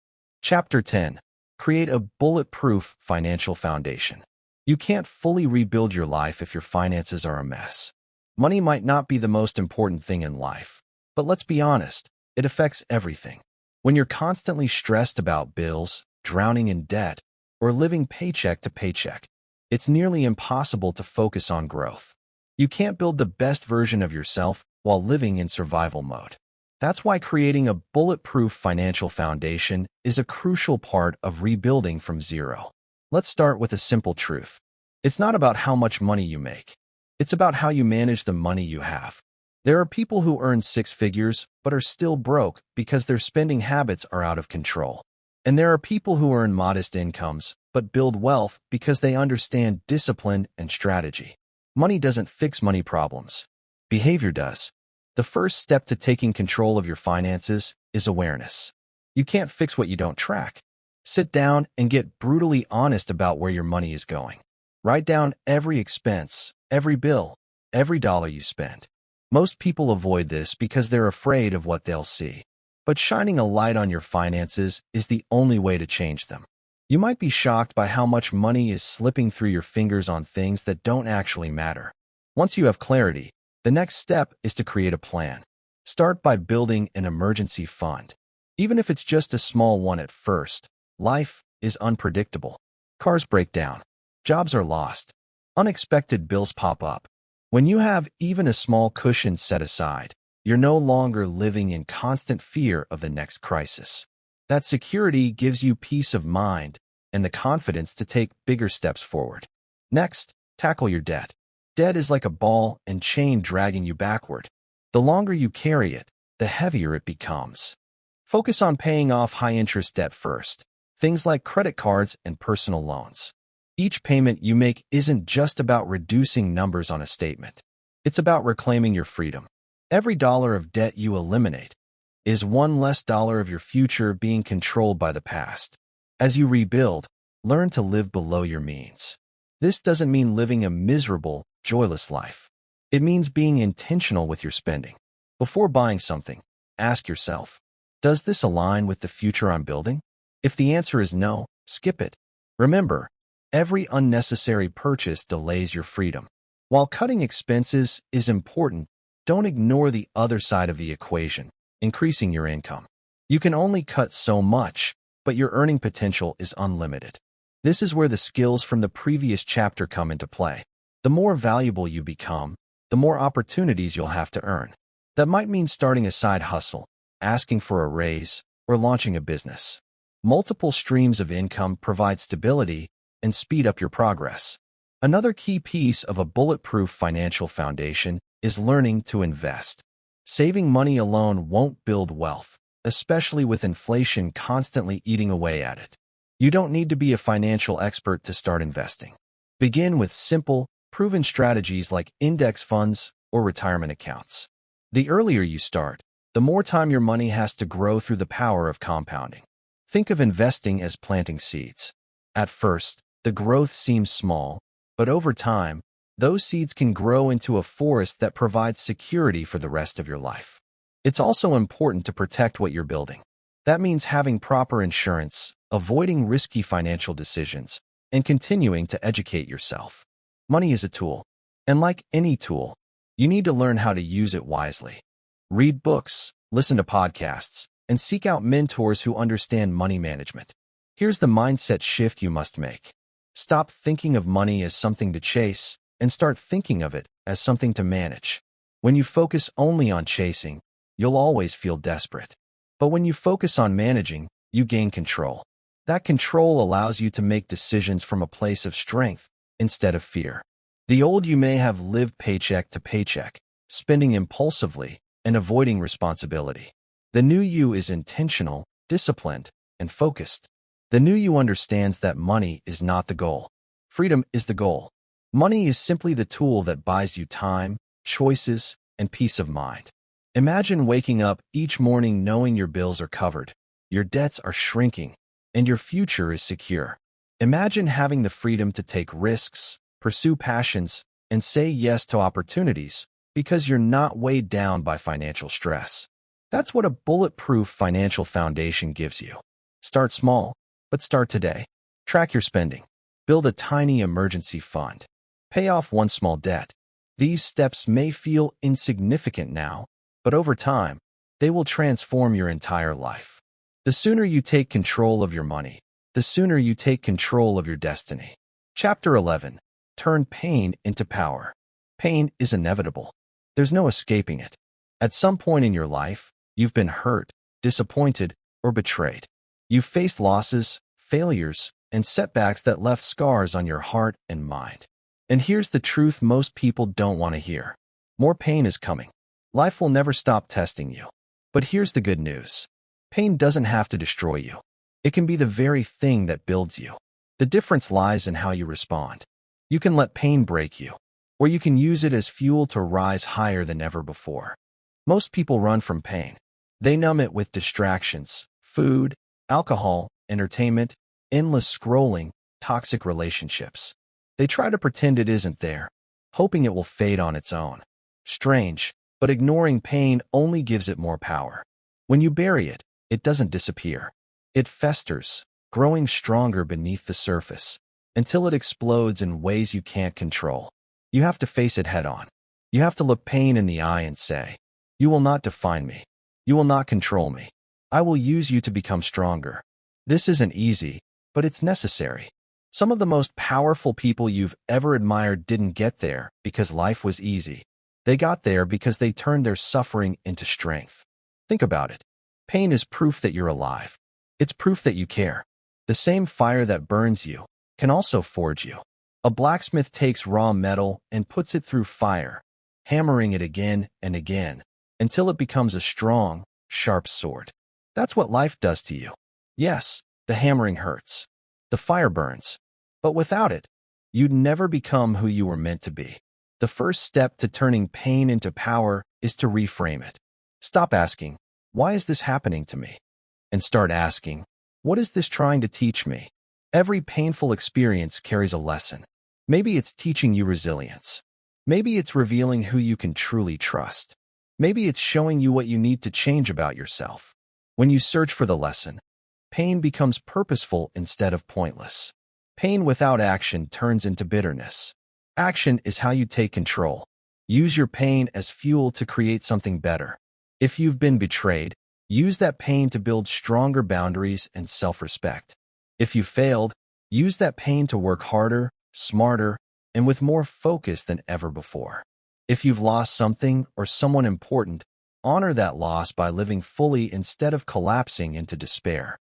Chapter 10. Create a bulletproof financial foundation. You can't fully rebuild your life if your finances are a mess. Money might not be the most important thing in life, but let's be honest, it affects everything. When you're constantly stressed about bills, drowning in debt, or living paycheck to paycheck, it's nearly impossible to focus on growth. You can't build the best version of yourself while living in survival mode. That's why creating a bulletproof financial foundation is a crucial part of rebuilding from zero. Let's start with a simple truth. It's not about how much money you make. It's about how you manage the money you have. There are people who earn six figures but are still broke because their spending habits are out of control. And there are people who earn modest incomes but build wealth because they understand discipline and strategy. Money doesn't fix money problems. Behavior does. The first step to taking control of your finances is awareness. You can't fix what you don't track. Sit down and get brutally honest about where your money is going. Write down every expense, every bill, every dollar you spend. Most people avoid this because they're afraid of what they'll see. But shining a light on your finances is the only way to change them. You might be shocked by how much money is slipping through your fingers on things that don't actually matter. Once you have clarity, the next step is to create a plan. Start by building an emergency fund. Even if it's just a small one at first, life is unpredictable. Cars break down. Jobs are lost. Unexpected bills pop up. When you have even a small cushion set aside, you're no longer living in constant fear of the next crisis. That security gives you peace of mind and the confidence to take bigger steps forward. Next, tackle your debt. Debt is like a ball and chain dragging you backward. The longer you carry it, the heavier it becomes. Focus on paying off high-interest debt first, things like credit cards and personal loans. Each payment you make isn't just about reducing numbers on a statement. It's about reclaiming your freedom. Every dollar of debt you eliminate is one less dollar of your future being controlled by the past. As you rebuild, learn to live below your means. This doesn't mean living a miserable, joyless life. It means being intentional with your spending. Before buying something, ask yourself, does this align with the future I'm building? If the answer is no, skip it. Remember, every unnecessary purchase delays your freedom. While cutting expenses is important, don't ignore the other side of the equation, increasing your income. You can only cut so much, but your earning potential is unlimited. This is where the skills from the previous chapter come into play. The more valuable you become, the more opportunities you'll have to earn. That might mean starting a side hustle, asking for a raise, or launching a business. Multiple streams of income provide stability and speed up your progress. Another key piece of a bulletproof financial foundation is learning to invest. Saving money alone won't build wealth, especially with inflation constantly eating away at it. You don't need to be a financial expert to start investing. Begin with simple, proven strategies like index funds or retirement accounts. The earlier you start, the more time your money has to grow through the power of compounding. Think of investing as planting seeds. At first, the growth seems small, but over time, those seeds can grow into a forest that provides security for the rest of your life. It's also important to protect what you're building. That means having proper insurance, avoiding risky financial decisions, and continuing to educate yourself. Money is a tool, and like any tool, you need to learn how to use it wisely. Read books, listen to podcasts, and seek out mentors who understand money management. Here's the mindset shift you must make. Stop thinking of money as something to chase and start thinking of it as something to manage. When you focus only on chasing, you'll always feel desperate. But when you focus on managing, you gain control. That control allows you to make decisions from a place of strength instead of fear. The old you may have lived paycheck to paycheck, spending impulsively and avoiding responsibility. The new you is intentional, disciplined, and focused. The new you understands that money is not the goal. Freedom is the goal. Money is simply the tool that buys you time, choices, and peace of mind. Imagine waking up each morning knowing your bills are covered, your debts are shrinking, and your future is secure. Imagine having the freedom to take risks, pursue passions, and say yes to opportunities because you're not weighed down by financial stress. That's what a bulletproof financial foundation gives you. Start small, but start today. Track your spending. Build a tiny emergency fund. Pay off one small debt. These steps may feel insignificant now, but over time, they will transform your entire life. The sooner you take control of your money, the sooner you take control of your destiny. Chapter 11. Turn pain into power. Pain is inevitable. There's no escaping it. At some point in your life, you've been hurt, disappointed, or betrayed. You've faced losses, failures, and setbacks that left scars on your heart and mind. And here's the truth most people don't want to hear. More pain is coming. Life will never stop testing you. But here's the good news. Pain doesn't have to destroy you. It can be the very thing that builds you. The difference lies in how you respond. You can let pain break you, or you can use it as fuel to rise higher than ever before. Most people run from pain. They numb it with distractions, food, alcohol, entertainment, endless scrolling, toxic relationships. They try to pretend it isn't there, hoping it will fade on its own. Strange, but ignoring pain only gives it more power. When you bury it, it doesn't disappear. It festers, growing stronger beneath the surface, until it explodes in ways you can't control. You have to face it head on. You have to look pain in the eye and say, "You will not define me. You will not control me. I will use you to become stronger." This isn't easy, but it's necessary. Some of the most powerful people you've ever admired didn't get there because life was easy. They got there because they turned their suffering into strength. Think about it. Pain is proof that you're alive. It's proof that you care. The same fire that burns you can also forge you. A blacksmith takes raw metal and puts it through fire, hammering it again and again, until it becomes a strong, sharp sword. That's what life does to you. Yes, the hammering hurts. The fire burns. But without it, you'd never become who you were meant to be. The first step to turning pain into power is to reframe it. Stop asking, "Why is this happening to me?" And start asking, "What is this trying to teach me?" Every painful experience carries a lesson. Maybe it's teaching you resilience. Maybe it's revealing who you can truly trust. Maybe it's showing you what you need to change about yourself. When you search for the lesson, pain becomes purposeful instead of pointless. Pain without action turns into bitterness. Action is how you take control. Use your pain as fuel to create something better. If you've been betrayed, use that pain to build stronger boundaries and self-respect. If you failed, use that pain to work harder, smarter, and with more focus than ever before. If you've lost something or someone important, honor that loss by living fully instead of collapsing into despair.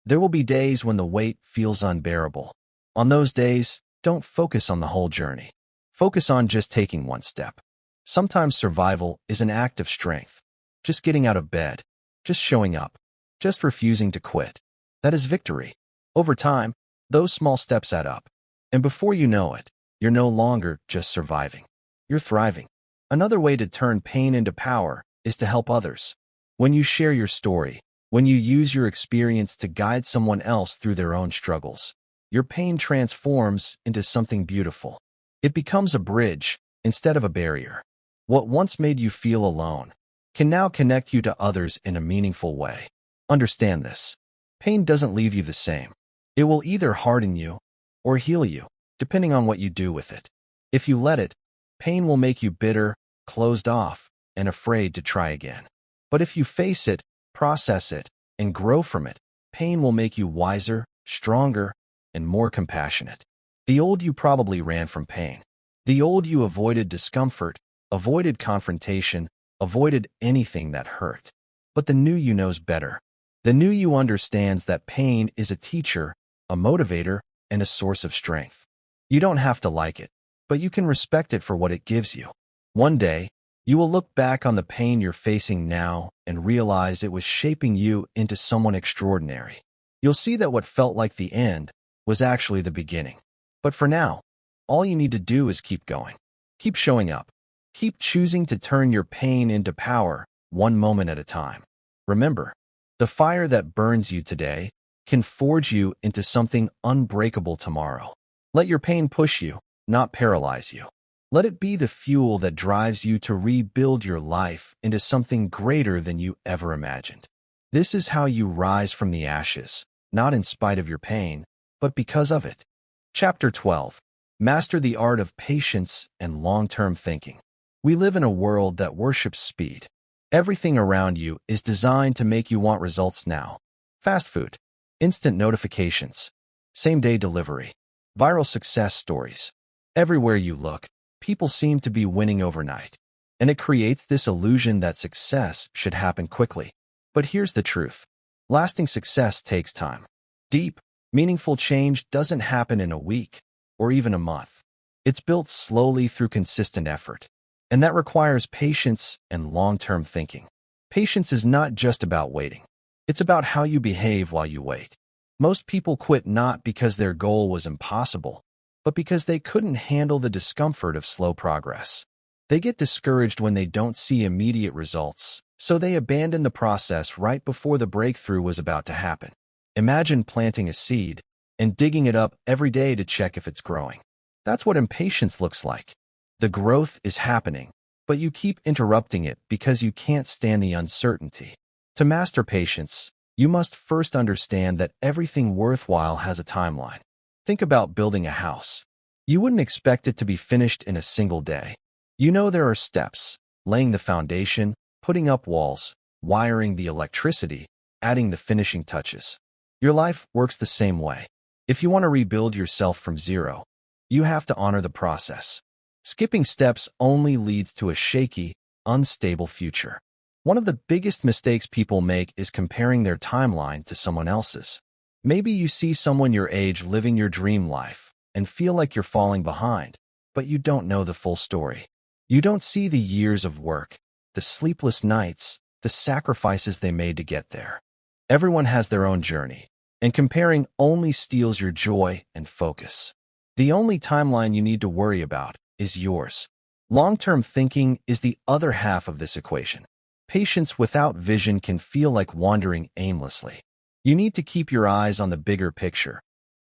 There will be days when the weight feels unbearable. On those days, don't focus on the whole journey. Focus on just taking one step. Sometimes survival is an act of strength. Just getting out of bed, just showing up, just refusing to quit. That is victory. Over time, those small steps add up. And before you know it, you're no longer just surviving. You're thriving. Another way to turn pain into power is to help others. When you share your story, when you use your experience to guide someone else through their own struggles, your pain transforms into something beautiful. It becomes a bridge instead of a barrier. What once made you feel alone can now connect you to others in a meaningful way. Understand this. Pain doesn't leave you the same. It will either harden you or heal you, depending on what you do with it. If you let it, pain will make you bitter, closed off, and afraid to try again. But if you face it, process it, and grow from it, pain will make you wiser, stronger, and more compassionate. The old you probably ran from pain. The old you avoided discomfort, avoided confrontation, avoided anything that hurt. But the new you knows better. The new you understands that pain is a teacher, a motivator, and a source of strength. You don't have to like it, but you can respect it for what it gives you. One day, you will look back on the pain you're facing now and realize it was shaping you into someone extraordinary. You'll see that what felt like the end was actually the beginning. But for now, all you need to do is keep going. Keep showing up. Keep choosing to turn your pain into power, one moment at a time. Remember, the fire that burns you today can forge you into something unbreakable tomorrow. Let your pain push you, not paralyze you. Let it be the fuel that drives you to rebuild your life into something greater than you ever imagined. This is how you rise from the ashes, not in spite of your pain, but because of it. Chapter 12. Master the art of patience and long-term thinking. We live in a world that worships speed. Everything around you is designed to make you want results now. Fast food, instant notifications, same-day delivery, viral success stories. Everywhere you look, people seem to be winning overnight, and it creates this illusion that success should happen quickly. But here's the truth. Lasting success takes time. Deep, meaningful change doesn't happen in a week or even a month. It's built slowly through consistent effort, and that requires patience and long-term thinking. Patience is not just about waiting. It's about how you behave while you wait. Most people quit not because their goal was impossible, but because they couldn't handle the discomfort of slow progress. They get discouraged when they don't see immediate results, so they abandon the process right before the breakthrough was about to happen. Imagine planting a seed and digging it up every day to check if it's growing. That's what impatience looks like. The growth is happening, but you keep interrupting it because you can't stand the uncertainty. To master patience, you must first understand that everything worthwhile has a timeline. Think about building a house. You wouldn't expect it to be finished in a single day. You know there are steps: laying the foundation, putting up walls, wiring the electricity, adding the finishing touches. Your life works the same way. If you want to rebuild yourself from zero, you have to honor the process. Skipping steps only leads to a shaky, unstable future. One of the biggest mistakes people make is comparing their timeline to someone else's. Maybe you see someone your age living your dream life and feel like you're falling behind, but you don't know the full story. You don't see the years of work, the sleepless nights, the sacrifices they made to get there. Everyone has their own journey, and comparing only steals your joy and focus. The only timeline you need to worry about is yours. Long-term thinking is the other half of this equation. Patience without vision can feel like wandering aimlessly. You need to keep your eyes on the bigger picture,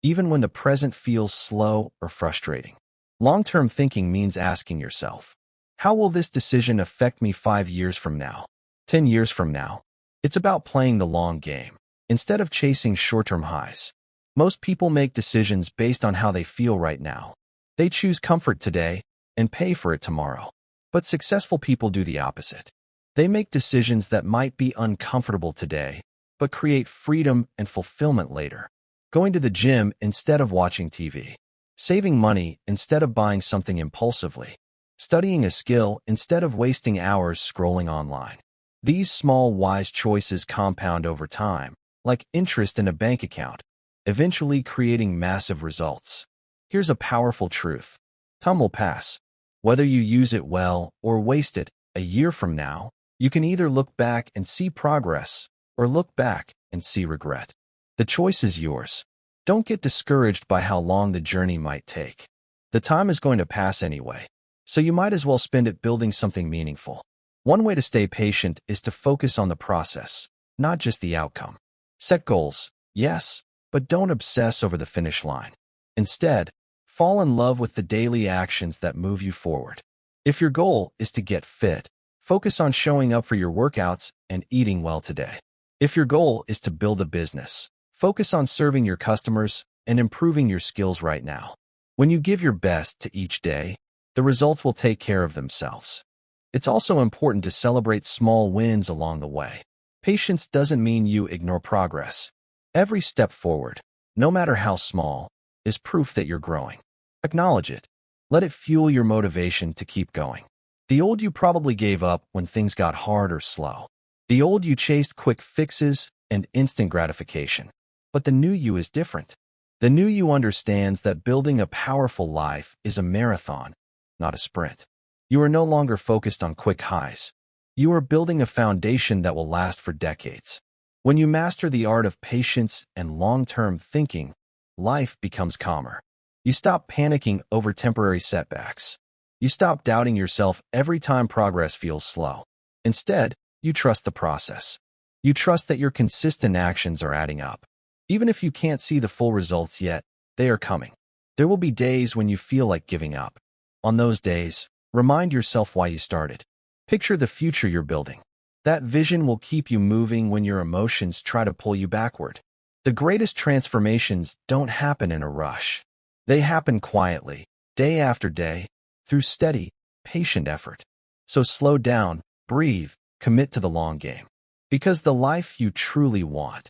even when the present feels slow or frustrating. Long-term thinking means asking yourself, how will this decision affect me 5 years from now, 10 years from now? It's about playing the long game, instead of chasing short-term highs. Most people make decisions based on how they feel right now. They choose comfort today and pay for it tomorrow. But successful people do the opposite. They make decisions that might be uncomfortable today, but create freedom and fulfillment later. Going to the gym instead of watching TV. Saving money instead of buying something impulsively. Studying a skill instead of wasting hours scrolling online. These small, wise choices compound over time, like interest in a bank account, eventually creating massive results. Here's a powerful truth. Time will pass. Whether you use it well or waste it, a year from now, you can either look back and see progress or look back and see regret. The choice is yours. Don't get discouraged by how long the journey might take. The time is going to pass anyway, so you might as well spend it building something meaningful. One way to stay patient is to focus on the process, not just the outcome. Set goals, yes, but don't obsess over the finish line. Instead, fall in love with the daily actions that move you forward. If your goal is to get fit, focus on showing up for your workouts and eating well today. If your goal is to build a business, focus on serving your customers and improving your skills right now. When you give your best to each day, the results will take care of themselves. It's also important to celebrate small wins along the way. Patience doesn't mean you ignore progress. Every step forward, no matter how small, is proof that you're growing. Acknowledge it. Let it fuel your motivation to keep going. The old you probably gave up when things got hard or slow. The old you chased quick fixes and instant gratification. But the new you is different. The new you understands that building a powerful life is a marathon, not a sprint. You are no longer focused on quick highs. You are building a foundation that will last for decades. When you master the art of patience and long-term thinking, life becomes calmer. You stop panicking over temporary setbacks. You stop doubting yourself every time progress feels slow. Instead, you trust the process. You trust that your consistent actions are adding up. Even if you can't see the full results yet, they are coming. There will be days when you feel like giving up. On those days, remind yourself why you started. Picture the future you're building. That vision will keep you moving when your emotions try to pull you backward. The greatest transformations don't happen in a rush. They happen quietly, day after day, through steady, patient effort. So slow down, breathe, commit to the long game. Because the life you truly want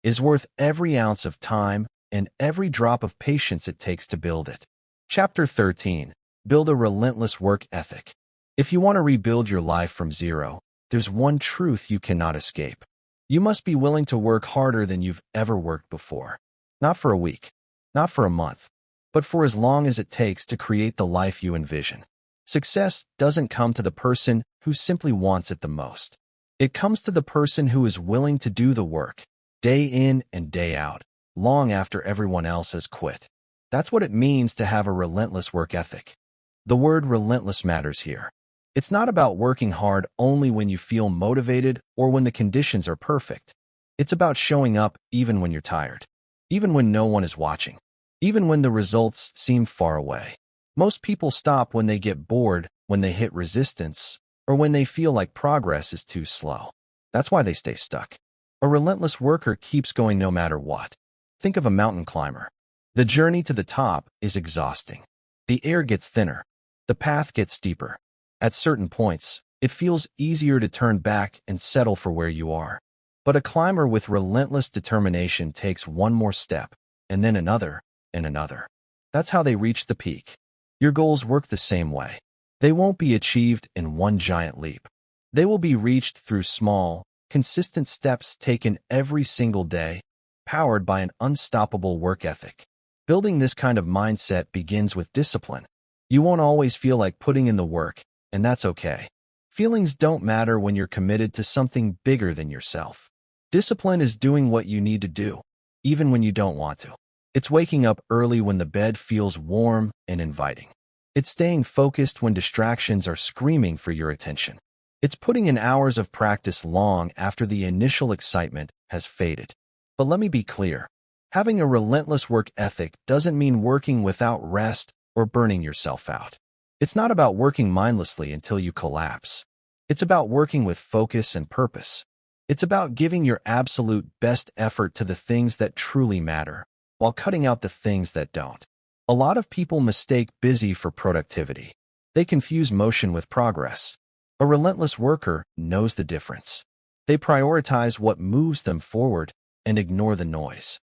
is worth every ounce of time and every drop of patience it takes to build it. Chapter 13. Build a relentless work ethic. If you want to rebuild your life from zero, there's one truth you cannot escape. You must be willing to work harder than you've ever worked before. Not for a week, not for a month, but for as long as it takes to create the life you envision. Success doesn't come to the person who simply wants it the most. It comes to the person who is willing to do the work, day in and day out, long after everyone else has quit. That's what it means to have a relentless work ethic. The word relentless matters here. It's not about working hard only when you feel motivated or when the conditions are perfect. It's about showing up even when you're tired, even when no one is watching, even when the results seem far away. Most people stop when they get bored, when they hit resistance, or when they feel like progress is too slow. That's why they stay stuck. A relentless worker keeps going no matter what. Think of a mountain climber. The journey to the top is exhausting. The air gets thinner. The path gets steeper. At certain points, it feels easier to turn back and settle for where you are. But a climber with relentless determination takes one more step, and then another, and another. That's how they reach the peak. Your goals work the same way. They won't be achieved in one giant leap. They will be reached through small, consistent steps taken every single day, powered by an unstoppable work ethic. Building this kind of mindset begins with discipline. You won't always feel like putting in the work, and that's okay. Feelings don't matter when you're committed to something bigger than yourself. Discipline is doing what you need to do, even when you don't want to. It's waking up early when the bed feels warm and inviting. It's staying focused when distractions are screaming for your attention. It's putting in hours of practice long after the initial excitement has faded. But let me be clear. Having a relentless work ethic doesn't mean working without rest or burning yourself out. It's not about working mindlessly until you collapse. It's about working with focus and purpose. It's about giving your absolute best effort to the things that truly matter, while cutting out the things that don't. A lot of people mistake busy for productivity. They confuse motion with progress. A relentless worker knows the difference. They prioritize what moves them forward and ignore the noise.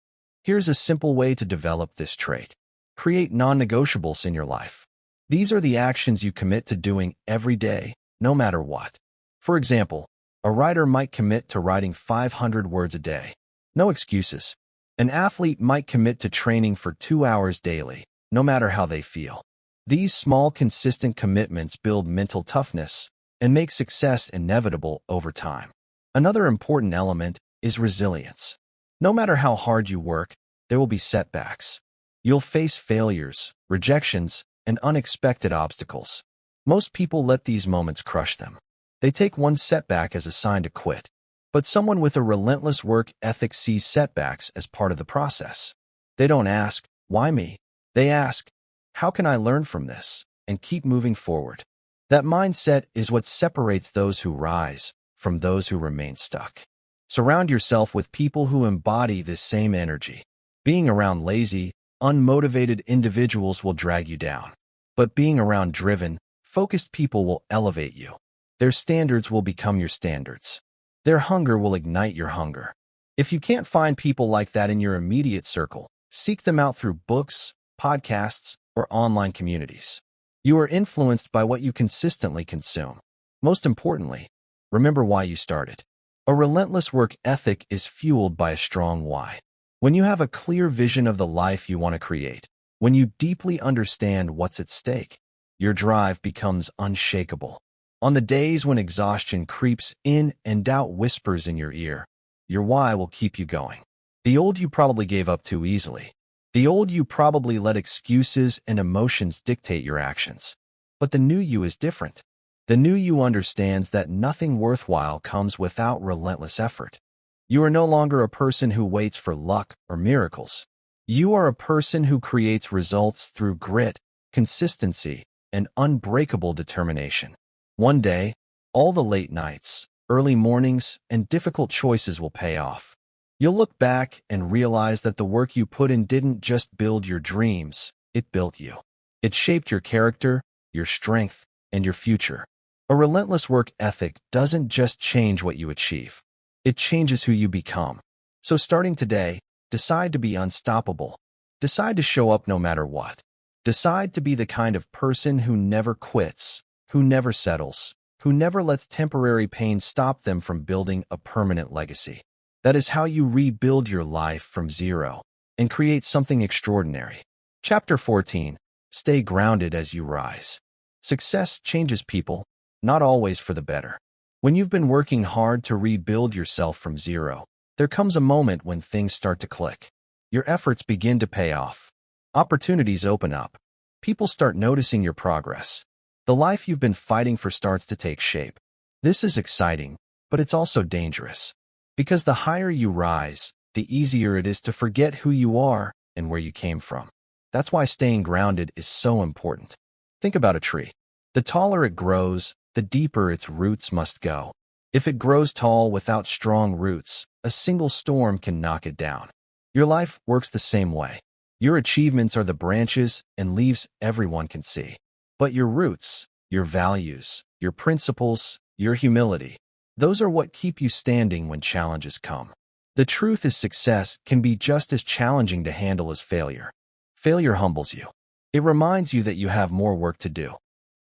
Here's a simple way to develop this trait. Create non-negotiables in your life. These are the actions you commit to doing every day, no matter what. For example, a writer might commit to writing 500 words a day. No excuses. An athlete might commit to training for 2 hours daily, no matter how they feel. These small, consistent commitments build mental toughness and make success inevitable over time. Another important element is resilience. No matter how hard you work, there will be setbacks. You'll face failures, rejections, and unexpected obstacles. Most people let these moments crush them. They take one setback as a sign to quit. But someone with a relentless work ethic sees setbacks as part of the process. They don't ask, "Why me?" They ask, "How can I learn from this?" and keep moving forward. That mindset is what separates those who rise from those who remain stuck. Surround yourself with people who embody this same energy. Being around lazy, unmotivated individuals will drag you down. But being around driven, focused people will elevate you. Their standards will become your standards. Their hunger will ignite your hunger. If you can't find people like that in your immediate circle, seek them out through books, podcasts, or online communities. You are influenced by what you consistently consume. Most importantly, remember why you started. A relentless work ethic is fueled by a strong why. When you have a clear vision of the life you want to create, when you deeply understand what's at stake, your drive becomes unshakable. On the days when exhaustion creeps in and doubt whispers in your ear, your why will keep you going. The old you probably gave up too easily. The old you probably let excuses and emotions dictate your actions. But the new you is different. The new you understands that nothing worthwhile comes without relentless effort. You are no longer a person who waits for luck or miracles. You are a person who creates results through grit, consistency, and unbreakable determination. One day, all the late nights, early mornings, and difficult choices will pay off. You'll look back and realize that the work you put in didn't just build your dreams, it built you. It shaped your character, your strength, and your future. A relentless work ethic doesn't just change what you achieve. It changes who you become. So starting today, decide to be unstoppable. Decide to show up no matter what. Decide to be the kind of person who never quits, who never settles, who never lets temporary pain stop them from building a permanent legacy. That is how you rebuild your life from zero and create something extraordinary. Chapter 14. Stay grounded as you rise. Success changes people, not always for the better. When you've been working hard to rebuild yourself from zero, there comes a moment when things start to click. Your efforts begin to pay off. Opportunities open up. People start noticing your progress. The life you've been fighting for starts to take shape. This is exciting, but it's also dangerous. Because the higher you rise, the easier it is to forget who you are and where you came from. That's why staying grounded is so important. Think about a tree. The taller it grows, the deeper its roots must go. If it grows tall without strong roots, a single storm can knock it down. Your life works the same way. Your achievements are the branches and leaves everyone can see. But your roots, your values, your principles, your humility, those are what keep you standing when challenges come. The truth is success can be just as challenging to handle as failure. Failure humbles you. It reminds you that you have more work to do.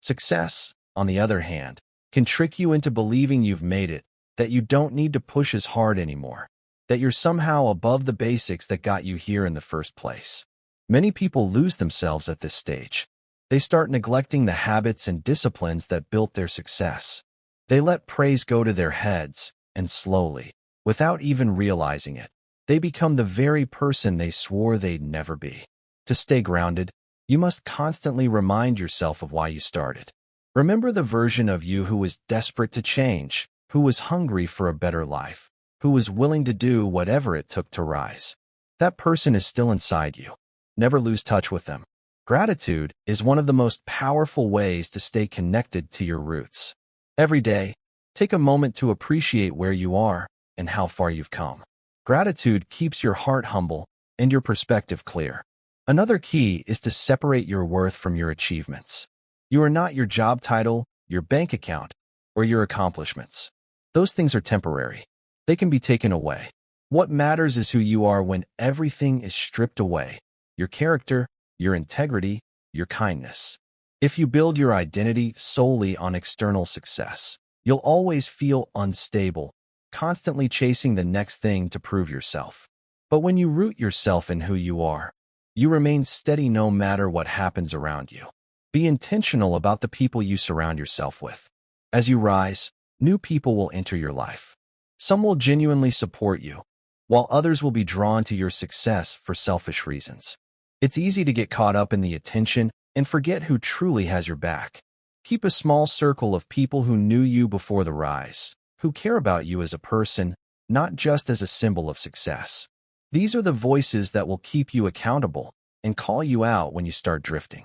Success, on the other hand, can trick you into believing you've made it, that you don't need to push as hard anymore, that you're somehow above the basics that got you here in the first place. Many people lose themselves at this stage. They start neglecting the habits and disciplines that built their success. They let praise go to their heads, and slowly, without even realizing it, they become the very person they swore they'd never be. To stay grounded, you must constantly remind yourself of why you started. Remember the version of you who was desperate to change, who was hungry for a better life, who was willing to do whatever it took to rise. That person is still inside you. Never lose touch with them. Gratitude is one of the most powerful ways to stay connected to your roots. Every day, take a moment to appreciate where you are and how far you've come. Gratitude keeps your heart humble and your perspective clear. Another key is to separate your worth from your achievements. You are not your job title, your bank account, or your accomplishments. Those things are temporary. They can be taken away. What matters is who you are when everything is stripped away. Your character, your integrity, your kindness. If you build your identity solely on external success, you'll always feel unstable, constantly chasing the next thing to prove yourself. But when you root yourself in who you are, you remain steady no matter what happens around you. Be intentional about the people you surround yourself with. As you rise, new people will enter your life. Some will genuinely support you, while others will be drawn to your success for selfish reasons. It's easy to get caught up in the attention and forget who truly has your back. Keep a small circle of people who knew you before the rise, who care about you as a person, not just as a symbol of success. These are the voices that will keep you accountable and call you out when you start drifting.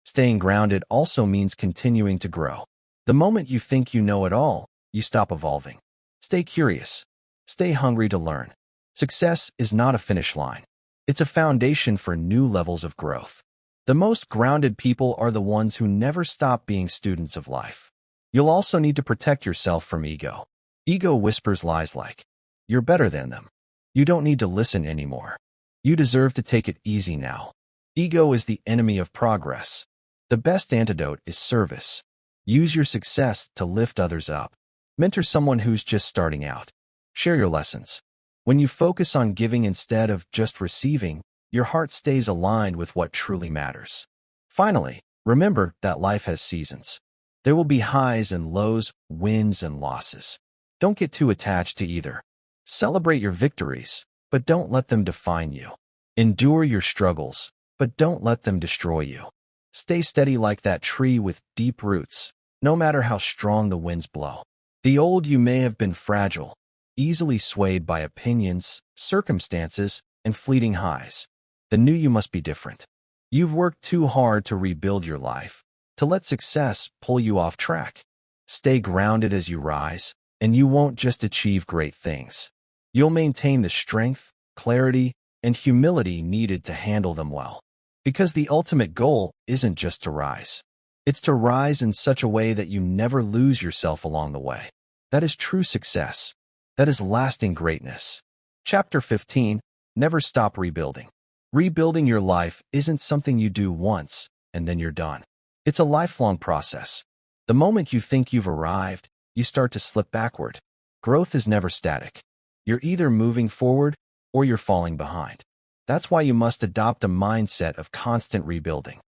Staying grounded also means continuing to grow. The moment you think you know it all, you stop evolving. Stay curious. Stay hungry to learn. Success is not a finish line. It's a foundation for new levels of growth. The most grounded people are the ones who never stop being students of life. You'll also need to protect yourself from ego. Ego whispers lies like, "You're better than them. You don't need to listen anymore. You deserve to take it easy now." Ego is the enemy of progress. The best antidote is service. Use your success to lift others up. Mentor someone who's just starting out. Share your lessons. When you focus on giving instead of just receiving, your heart stays aligned with what truly matters. Finally, remember that life has seasons. There will be highs and lows, wins and losses. Don't get too attached to either. Celebrate your victories, but don't let them define you. Endure your struggles, but don't let them destroy you. Stay steady like that tree with deep roots, no matter how strong the winds blow. The old you may have been fragile, easily swayed by opinions, circumstances, and fleeting highs. The new you must be different. You've worked too hard to rebuild your life, to let success pull you off track. Stay grounded as you rise, and you won't just achieve great things. You'll maintain the strength, clarity, and humility needed to handle them well. Because the ultimate goal isn't just to rise. It's to rise in such a way that you never lose yourself along the way. That is true success. That is lasting greatness. Chapter 15, Never Stop Rebuilding. Rebuilding your life isn't something you do once, and then you're done. It's a lifelong process. The moment you think you've arrived, you start to slip backward. Growth is never static. You're either moving forward or you're falling behind. That's why you must adopt a mindset of constant rebuilding.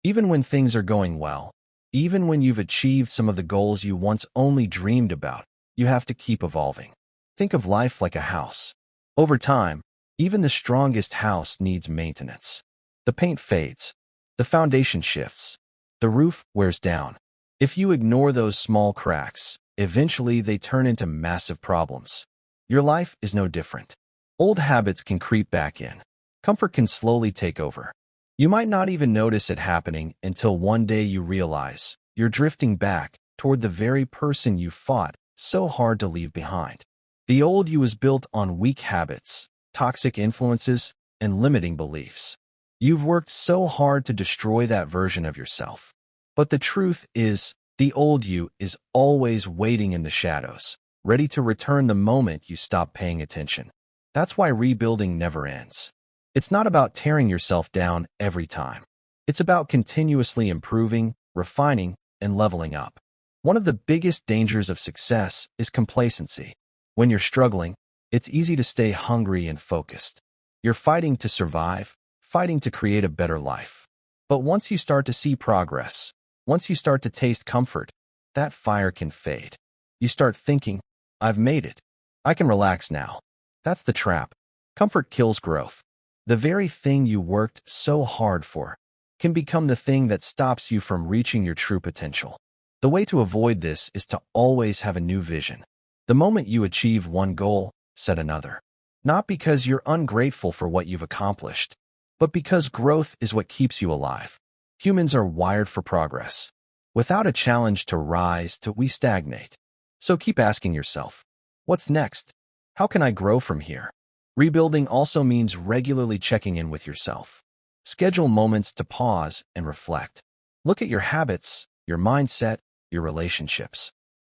Even when things are going well, even when you've achieved some of the goals you once only dreamed about, you have to keep evolving. Think of life like a house. Over time, even the strongest house needs maintenance. The paint fades, the foundation shifts, the roof wears down. If you ignore those small cracks, eventually they turn into massive problems. Your life is no different. Old habits can creep back in. Comfort can slowly take over. You might not even notice it happening until one day you realize you're drifting back toward the very person you fought so hard to leave behind. The old you was built on weak habits, toxic influences, and limiting beliefs. You've worked so hard to destroy that version of yourself. But the truth is, the old you is always waiting in the shadows, ready to return the moment you stop paying attention. That's why rebuilding never ends. It's not about tearing yourself down every time. It's about continuously improving, refining, and leveling up. One of the biggest dangers of success is complacency. When you're struggling, it's easy to stay hungry and focused. You're fighting to survive, fighting to create a better life. But once you start to see progress, once you start to taste comfort, that fire can fade. You start thinking, I've made it. I can relax now. That's the trap. Comfort kills growth. The very thing you worked so hard for can become the thing that stops you from reaching your true potential. The way to avoid this is to always have a new vision. The moment you achieve one goal, set another. Not because you're ungrateful for what you've accomplished, but because growth is what keeps you alive. Humans are wired for progress. Without a challenge to rise, we stagnate. So keep asking yourself, what's next? How can I grow from here? Rebuilding also means regularly checking in with yourself. Schedule moments to pause and reflect. Look at your habits, your mindset, your relationships.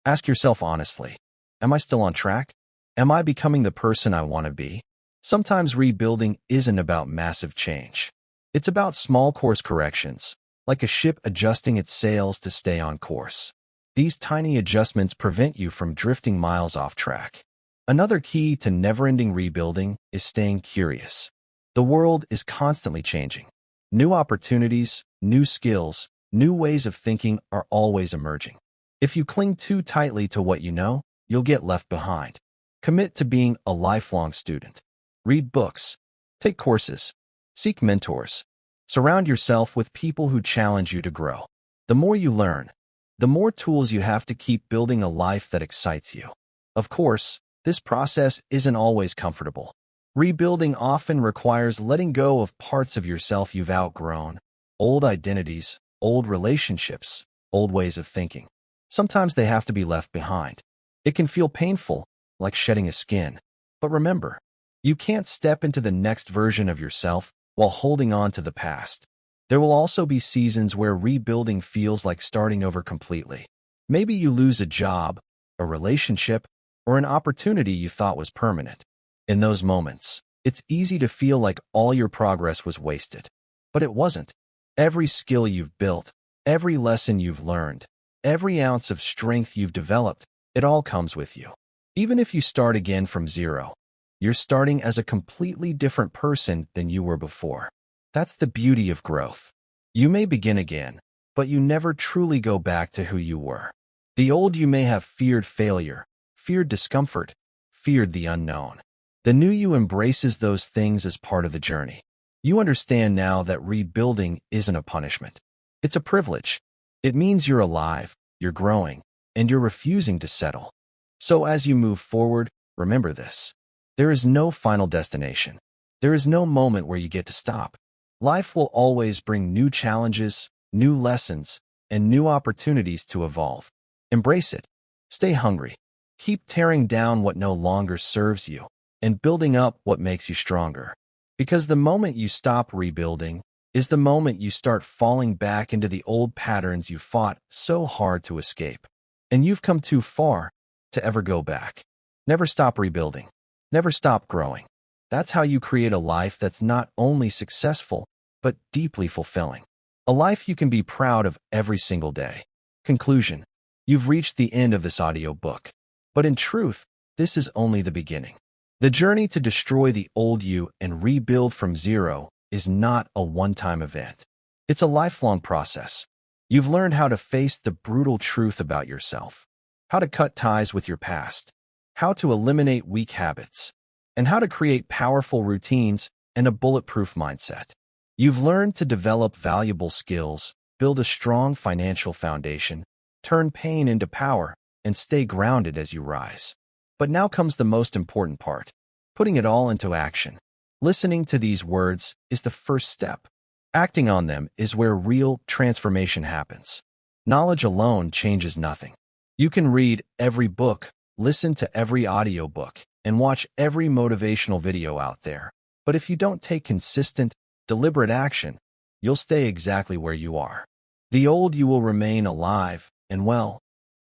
Ask yourself honestly, am I still on track? Am I becoming the person I want to be? Sometimes rebuilding isn't about massive change. It's about small course corrections, like a ship adjusting its sails to stay on course. These tiny adjustments prevent you from drifting miles off track. Another key to never-ending rebuilding is staying curious. The world is constantly changing. New opportunities, new skills, new ways of thinking are always emerging. If you cling too tightly to what you know, you'll get left behind. Commit to being a lifelong student. Read books. Take courses. Seek mentors. Surround yourself with people who challenge you to grow. The more you learn, the more tools you have to keep building a life that excites you. Of course, this process isn't always comfortable. Rebuilding often requires letting go of parts of yourself you've outgrown, old identities, old relationships, old ways of thinking. Sometimes they have to be left behind. It can feel painful, like shedding a skin. But remember, you can't step into the next version of yourself while holding on to the past. There will also be seasons where rebuilding feels like starting over completely. Maybe you lose a job, a relationship, or an opportunity you thought was permanent. In those moments, it's easy to feel like all your progress was wasted. But it wasn't. Every skill you've built, every lesson you've learned, every ounce of strength you've developed, it all comes with you. Even if you start again from zero, you're starting as a completely different person than you were before. That's the beauty of growth. You may begin again, but you never truly go back to who you were. The old you may have feared failure, feared discomfort, feared the unknown. The new you embraces those things as part of the journey. You understand now that rebuilding isn't a punishment. It's a privilege. It means you're alive, you're growing, and you're refusing to settle. So as you move forward, remember this. There is no final destination. There is no moment where you get to stop. Life will always bring new challenges, new lessons, and new opportunities to evolve. Embrace it. Stay hungry. Keep tearing down what no longer serves you and building up what makes you stronger. Because the moment you stop rebuilding is the moment you start falling back into the old patterns you fought so hard to escape. And you've come too far to ever go back. Never stop rebuilding. Never stop growing. That's how you create a life that's not only successful, but deeply fulfilling. A life you can be proud of every single day. Conclusion. You've reached the end of this audiobook. But in truth, this is only the beginning. The journey to destroy the old you and rebuild from zero is not a one-time event. It's a lifelong process. You've learned how to face the brutal truth about yourself, how to cut ties with your past, how to eliminate weak habits, and how to create powerful routines and a bulletproof mindset. You've learned to develop valuable skills, build a strong financial foundation, turn pain into power, and stay grounded as you rise. But now comes the most important part, putting it all into action. Listening to these words is the first step. Acting on them is where real transformation happens. Knowledge alone changes nothing. You can read every book, listen to every audiobook, and watch every motivational video out there. But if you don't take consistent, deliberate action, you'll stay exactly where you are. The old you will remain alive and well,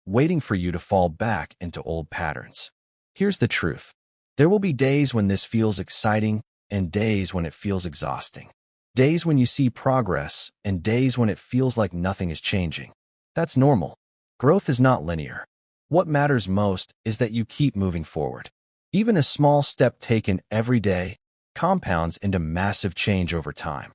waiting for you to fall back into old patterns. Here's the truth. There will be days when this feels exciting and days when it feels exhausting. Days when you see progress and days when it feels like nothing is changing. That's normal. Growth is not linear. What matters most is that you keep moving forward. Even a small step taken every day compounds into massive change over time.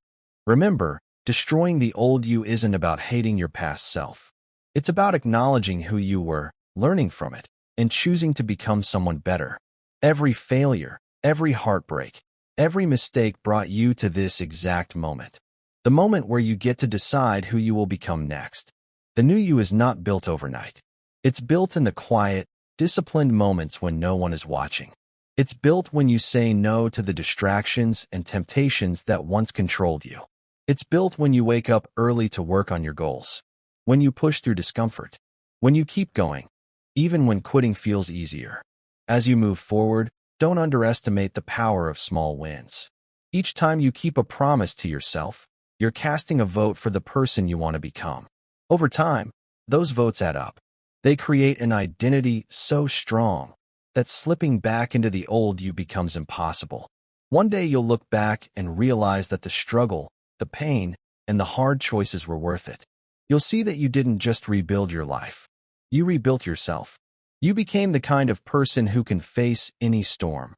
Remember, destroying the old you isn't about hating your past self. It's about acknowledging who you were, learning from it, and choosing to become someone better. Every failure, every heartbreak, every mistake brought you to this exact moment. The moment where you get to decide who you will become next. The new you is not built overnight. It's built in the quiet, disciplined moments when no one is watching. It's built when you say no to the distractions and temptations that once controlled you. It's built when you wake up early to work on your goals. When you push through discomfort. When you keep going, even when quitting feels easier. As you move forward, don't underestimate the power of small wins. Each time you keep a promise to yourself, you're casting a vote for the person you want to become. Over time, those votes add up. They create an identity so strong that slipping back into the old you becomes impossible. One day you'll look back and realize that the struggle, the pain, and the hard choices were worth it. You'll see that you didn't just rebuild your life. You rebuilt yourself. You became the kind of person who can face any storm,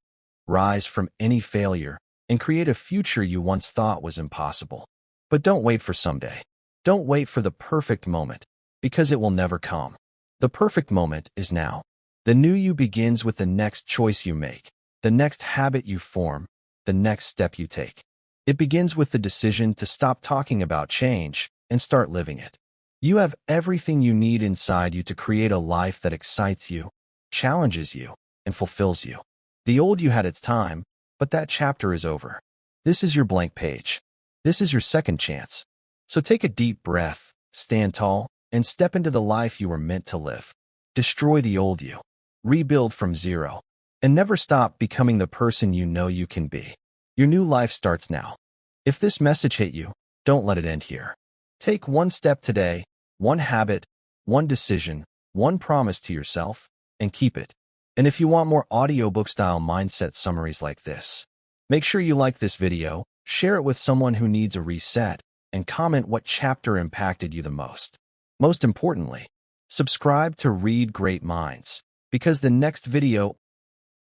rise from any failure, and create a future you once thought was impossible. But don't wait for someday. Don't wait for the perfect moment, because it will never come. The perfect moment is now. The new you begins with the next choice you make, the next habit you form, the next step you take. It begins with the decision to stop talking about change and start living it. You have everything you need inside you to create a life that excites you, challenges you, and fulfills you. The old you had its time, but that chapter is over. This is your blank page. This is your second chance. So take a deep breath, stand tall, and step into the life you were meant to live. Destroy the old you. Rebuild from zero. And never stop becoming the person you know you can be. Your new life starts now. If this message hit you, don't let it end here. Take one step today, one habit, one decision, one promise to yourself, and keep it. And if you want more audiobook-style mindset summaries like this, make sure you like this video, share it with someone who needs a reset, and comment what chapter impacted you the most. Most importantly, subscribe to Read Great Minds, because the next video